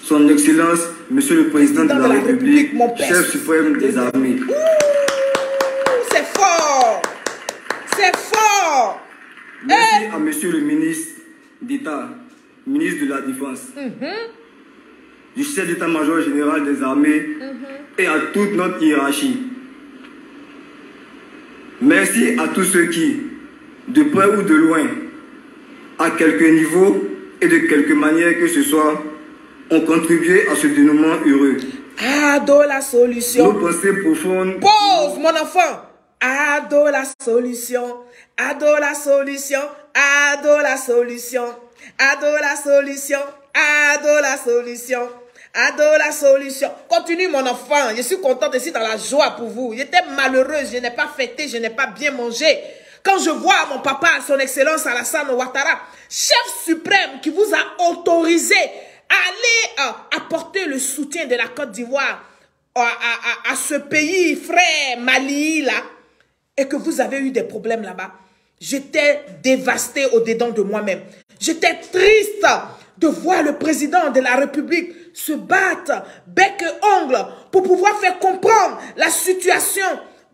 son Excellence, Monsieur le Président de la République, chef suprême des armées. C'est fort! C'est fort! Merci à Monsieur le ministre d'État, ministre de la Défense, du chef d'état-major général des armées et à toute notre hiérarchie. Merci à tous ceux qui, de près ou de loin, à quelque niveau et de quelque manière que ce soit, ont contribué à ce dénouement heureux. Ado la solution. Nos pensées profondes. Pause, mon enfant. Ado la solution. Ado la solution. Ado la solution. Ado la solution. Ado la solution. Ado la solution. Continue mon enfant. Je suis contente ici dans la joie pour vous. J'étais malheureuse. Je n'ai pas fêté. Je n'ai pas bien mangé. Quand je vois mon papa, son excellence Alassane Ouattara, chef suprême qui vous a autorisé à aller apporter le soutien de la Côte d'Ivoire à ce pays frère Mali là, et que vous avez eu des problèmes là-bas, j'étais dévastée au-dedans de moi-même. J'étais triste de voir le président de la République se battre bec et ongle pour pouvoir faire comprendre la situation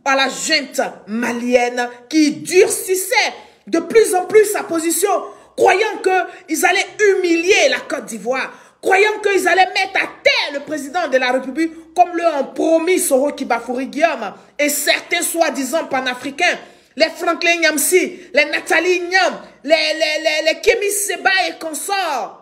à la junte malienne qui durcissait de plus en plus sa position, croyant qu'ils allaient humilier la Côte d'Ivoire, croyant qu'ils allaient mettre à terre le président de la République, comme le ont promis Soro Kibafouri Guillaume et certains soi-disant panafricains, les Franklin Nyamsi, les Nathalie Nyam, les Kémy Seba et consorts.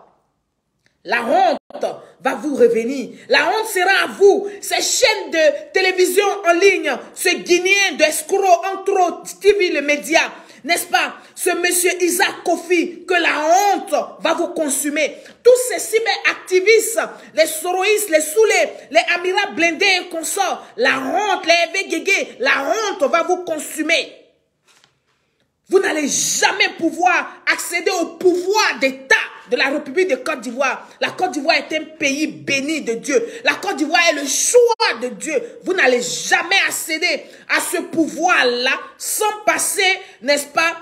La honte va vous revenir. La honte sera à vous. Ces chaînes de télévision en ligne, ce Guinéen d'escroc, entre autres, TV le média, n'est-ce pas? Ce monsieur Isaac Kofi, que la honte va vous consumer. Tous ces cyberactivistes, les soroïstes, les soulés, les Amira blindés et consorts, la honte, les Eve Guégué, la honte va vous consumer. Vous n'allez jamais pouvoir accéder au pouvoir d'État de la République de Côte d'Ivoire. La Côte d'Ivoire est un pays béni de Dieu. La Côte d'Ivoire est le choix de Dieu. Vous n'allez jamais accéder à ce pouvoir-là sans passer, n'est-ce pas,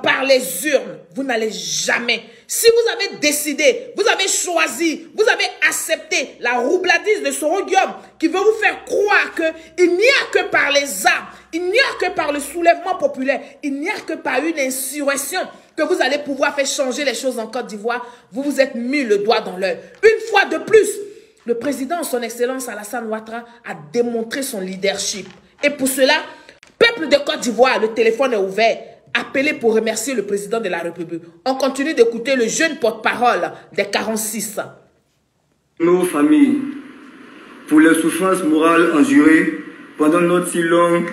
par les urnes. Vous n'allez jamais. Si vous avez décidé, vous avez choisi, vous avez accepté la roubladise de Soro Guillaume qui veut vous faire croire qu'il n'y a que par les armes, il n'y a que par le soulèvement populaire, il n'y a que par une insurrection que vous allez pouvoir faire changer les choses en Côte d'Ivoire, vous vous êtes mis le doigt dans l'œil. Une fois de plus, le président, son excellence Alassane Ouattara, a démontré son leadership. Et pour cela, peuple de Côte d'Ivoire, le téléphone est ouvert. Appelez pour remercier le président de la République. On continue d'écouter le jeune porte-parole des 46. Nos familles, pour les souffrances morales endurées pendant notre si longue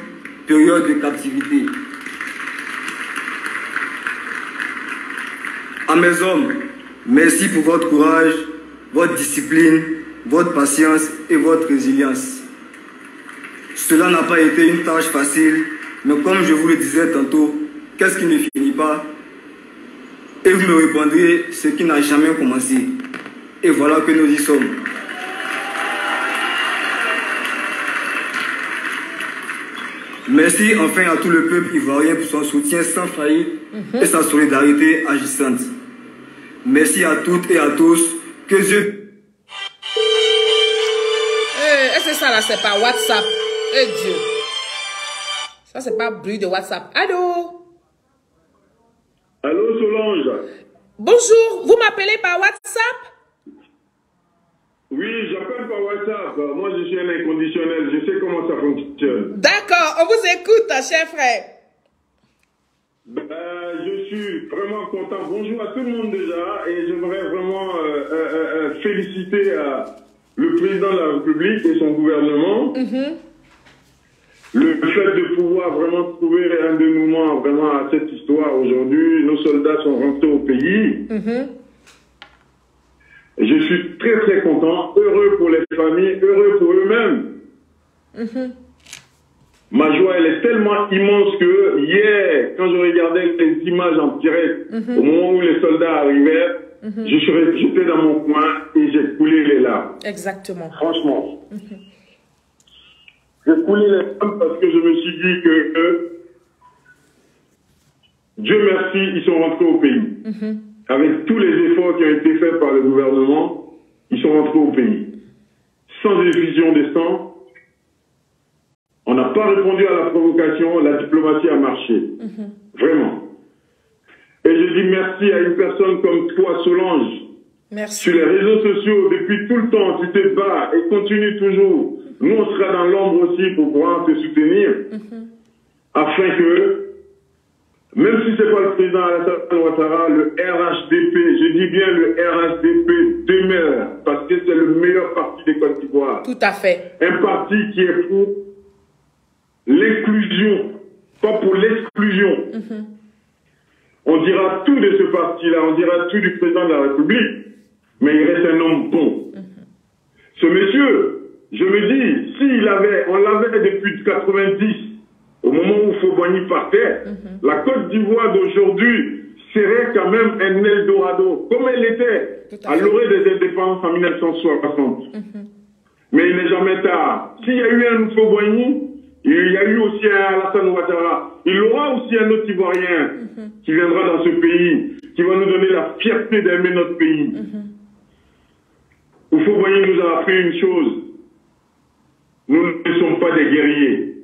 période de captivité. À mes hommes, merci pour votre courage, votre discipline, votre patience et votre résilience. Cela n'a pas été une tâche facile, mais comme je vous le disais tantôt, qu'est-ce qui ne finit pas? Et vous me répondrez ce qui n'a jamais commencé. Et voilà que nous y sommes. Merci enfin à tout le peuple ivoirien pour son soutien sans faillite et sa solidarité agissante. Merci à toutes et à tous. Que Dieu... Est-ce que ça là, c'est pas WhatsApp? Eh Dieu. Ça, c'est pas bruit de WhatsApp. Allô? Allô, Solange? Bonjour, vous m'appelez par WhatsApp? Oui, j'appelle par WhatsApp. Moi, je suis un inconditionnel. Je sais comment ça fonctionne. D'accord, on vous écoute, cher frère. Je suis vraiment content. Bonjour à tout le monde déjà. Et j'aimerais vraiment féliciter le président de la République et son gouvernement. Le fait de pouvoir vraiment trouver un dénouement vraiment à cette histoire aujourd'hui. Nos soldats sont rentrés au pays. Je suis très très content, heureux pour les familles, heureux pour eux-mêmes. Ma joie, elle est tellement immense que hier, quand je regardais les images en direct, au moment où les soldats arrivaient, j'étais dans mon coin et j'ai coulé les larmes. Exactement. Franchement. J'ai coulé les larmes parce que je me suis dit que Dieu merci, ils sont rentrés au pays. Avec tous les efforts qui ont été faits par le gouvernement, ils sont rentrés au pays. Sans effusion de sang, on n'a pas répondu à la provocation, la diplomatie a marché. Vraiment. Et je dis merci à une personne comme toi, Solange. Merci. Sur les réseaux sociaux, depuis tout le temps, tu te bats et continue toujours. Nous, on sera dans l'ombre aussi pour pouvoir te soutenir. Afin que, même si ce n'est pas le président Alassane Ouattara, le RHDP, je dis bien le RHDP demeure, parce que c'est le meilleur parti des Côte d'Ivoire. Tout à fait. Un parti qui est pour l'inclusion, pas pour l'exclusion. On dira tout de ce parti-là, on dira tout du président de la République, mais il reste un homme bon. Ce monsieur, je me dis, on l'avait depuis 90, au moment où Fobani partait, la Côte d'Ivoire d'aujourd'hui serait quand même un Eldorado, comme elle était à l'orée des indépendances en 1960. Mais il n'est jamais tard. S'il y a eu un Fobani, il y a eu aussi un Alassane Ouattara. Il y aura aussi un autre Ivoirien qui viendra dans ce pays, qui va nous donner la fierté d'aimer notre pays. Fobani nous a appris une chose. Nous ne sommes pas des guerriers.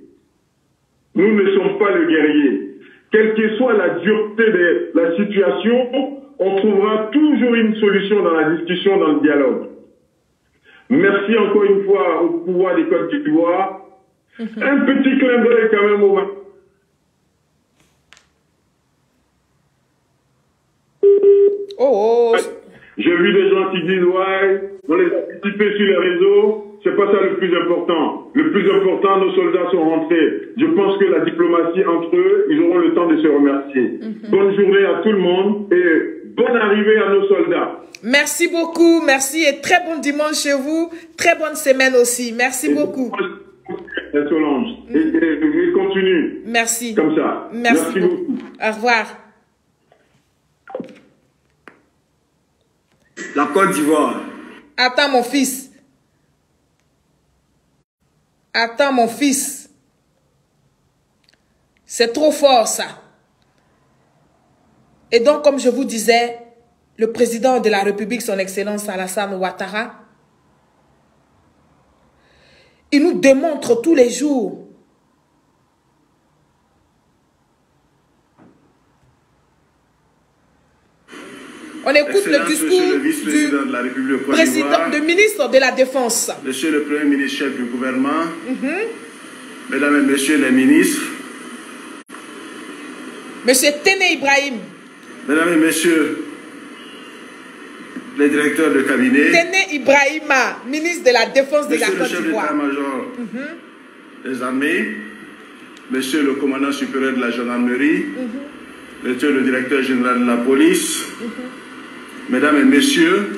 Nous ne sommes pas les guerriers. Quelle que soit la dureté de la situation, on trouvera toujours une solution dans la discussion, dans le dialogue. Merci encore une fois au pouvoir des Côtes d'Ivoire. Un petit clin d'œil quand même au... J'ai vu des gens qui disent, ouais, on les a participés sur les réseaux. C'est pas ça le plus important. Le plus important, nos soldats sont rentrés. Je pense que la diplomatie entre eux, ils auront le temps de se remercier. Bonne journée à tout le monde et bonne arrivée à nos soldats. Merci beaucoup, merci et très bon dimanche chez vous. Très bonne semaine aussi. Merci beaucoup. Solange. Et continue. Merci. Comme ça. Merci beaucoup. Au revoir. La Côte d'Ivoire. Attends mon fils. Attends mon fils. C'est trop fort ça. Et donc comme je vous disais, le président de la République, son Excellence Alassane Ouattara, il nous démontre tous les jours on écoute le discours de la République du président, du ministre de la Défense. Monsieur le Premier ministre, chef du gouvernement, Mesdames et Messieurs les ministres, Monsieur Téné Ibrahim, Mesdames et Messieurs les directeurs de cabinet, Téné Ibrahima, ministre de la Défense de la Côte d'Ivoire, Monsieur le chef d'état-major des armées, Monsieur le commandant supérieur de la gendarmerie, Monsieur le directeur général de la police, Mesdames et Messieurs,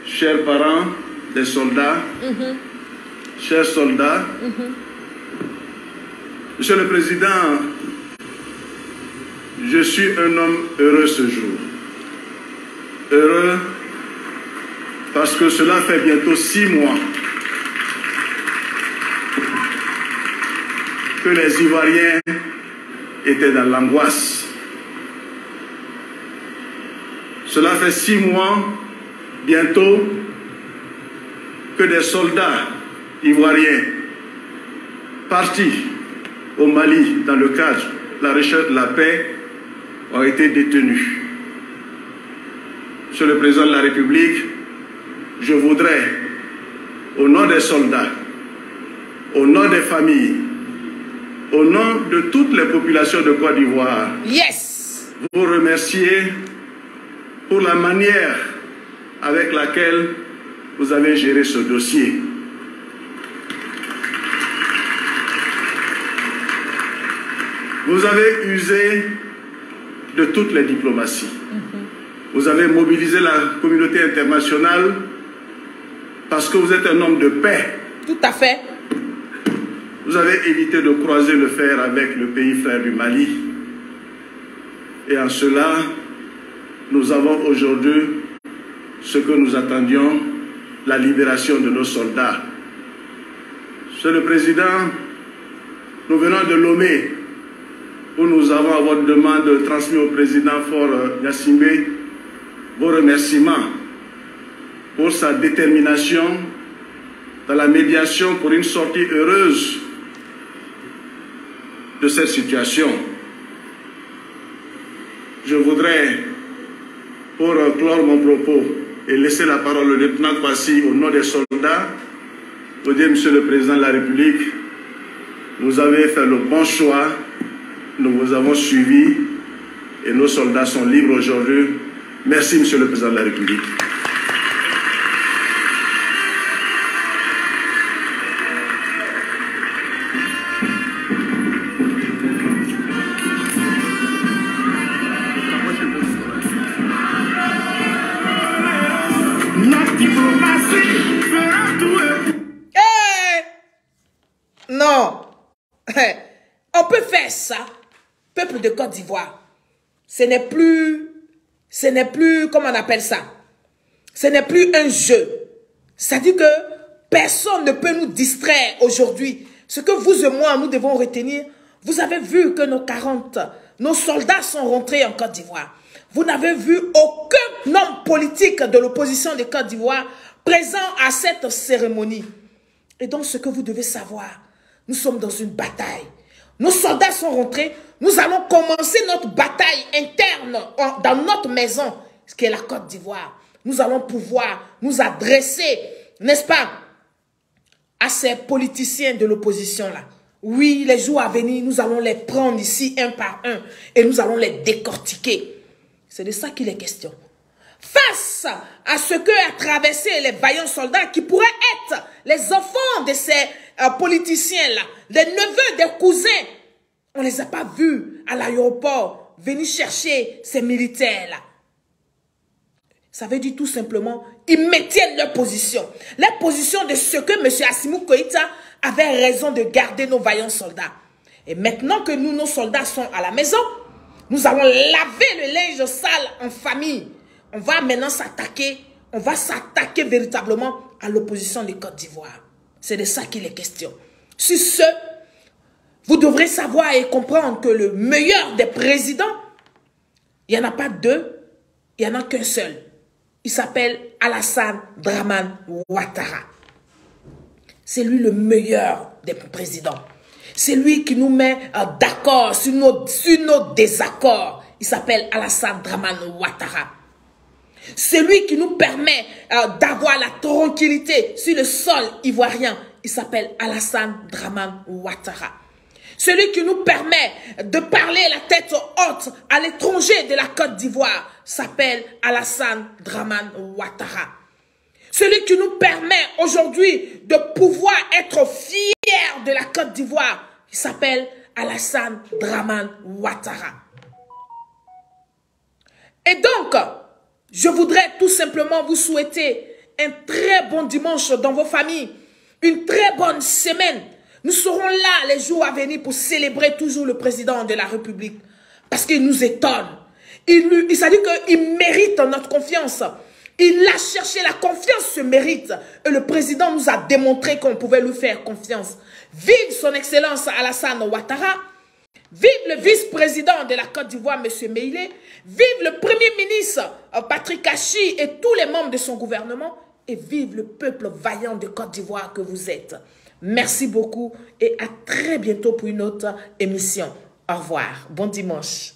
chers parents des soldats, chers soldats, Monsieur le Président Je suis un homme heureux ce jour. Heureux parce que cela fait bientôt 6 mois que les Ivoiriens étaient dans l'angoisse. Cela fait 6 mois bientôt que des soldats ivoiriens partis au Mali dans le cadre de la recherche de la paix ont été détenus. Monsieur le Président de la République, je voudrais, au nom des soldats, au nom des familles, au nom de toutes les populations de Côte d'Ivoire, vous remercier pour la manière avec laquelle vous avez géré ce dossier. Vous avez usé de toutes les diplomaties. Vous avez mobilisé la communauté internationale parce que vous êtes un homme de paix. Tout à fait. Vous avez évité de croiser le fer avec le pays frère du Mali. Et en cela, nous avons aujourd'hui ce que nous attendions, la libération de nos soldats. Monsieur le Président, nous venons de Lomé, où nous avons à votre demande transmis au président Faure Gnassingbé vos remerciements pour sa détermination dans la médiation pour une sortie heureuse de cette situation. Je voudrais, pour clore mon propos et laisser la parole au lieutenant Kwasi au nom des soldats, vous dire, Monsieur le Président de la République, vous avez fait le bon choix, nous vous avons suivis et nos soldats sont libres aujourd'hui. Merci, Monsieur le Président de la République. Non. On peut faire ça, peuple de Côte d'Ivoire. Ce n'est plus, comment on appelle ça? Ce n'est plus un jeu. C'est-à-dire que personne ne peut nous distraire aujourd'hui. Ce que vous et moi, nous devons retenir, vous avez vu que nos soldats sont rentrés en Côte d'Ivoire. Vous n'avez vu aucun homme politique de l'opposition de Côte d'Ivoire présent à cette cérémonie. Et donc, ce que vous devez savoir, nous sommes dans une bataille. Nos soldats sont rentrés. Nous allons commencer notre bataille interne dans notre maison, ce qui est la Côte d'Ivoire. Nous allons pouvoir nous adresser, n'est-ce pas, à ces politiciens de l'opposition-là. Oui, les jours à venir, nous allons les prendre ici un par un et nous allons les décortiquer. C'est de ça qu'il est question. Face à ce que a traversé les vaillants soldats qui pourraient être les enfants de ces politiciens-là, des neveux, des cousins, on ne les a pas vus à l'aéroport venir chercher ces militaires-là. Ça veut dire tout simplement, ils maintiennent leur position. La position de ce que M. Assimi Goïta avait raison de garder nos vaillants soldats. Et maintenant que nos soldats sont à la maison, nous allons laver le linge sale en famille. On va maintenant s'attaquer, on va s'attaquer véritablement à l'opposition de Côte d'Ivoire. C'est de ça qu'il est question. Sur ce, vous devrez savoir et comprendre que le meilleur des présidents, il n'y en a pas deux, il n'y en a qu'un seul. Il s'appelle Alassane Dramane Ouattara. C'est lui le meilleur des présidents. C'est lui qui nous met d'accord sur nos désaccords. Il s'appelle Alassane Dramane Ouattara. C'est lui qui nous permet d'avoir la tranquillité sur le sol ivoirien. Il s'appelle Alassane Dramane Ouattara. Celui qui nous permet de parler la tête haute à l'étranger de la Côte d'Ivoire s'appelle Alassane Dramane Ouattara. Celui qui nous permet aujourd'hui de pouvoir être fiers de la Côte d'Ivoire, il s'appelle Alassane Dramane Ouattara. Et donc, je voudrais tout simplement vous souhaiter un très bon dimanche dans vos familles, une très bonne semaine. Nous serons là les jours à venir pour célébrer toujours le président de la République. Parce qu'il nous étonne. Il s'est dit qu'il mérite notre confiance. Il a cherché, la confiance se mérite. Et le président nous a démontré qu'on pouvait lui faire confiance. Vive son Excellence Alassane Ouattara. Vive le vice-président de la Côte d'Ivoire, M. Meïlé. Vive le premier ministre Patrick Achi et tous les membres de son gouvernement. Et vive le peuple vaillant de Côte d'Ivoire que vous êtes. Merci beaucoup et à très bientôt pour une autre émission. Au revoir. Bon dimanche.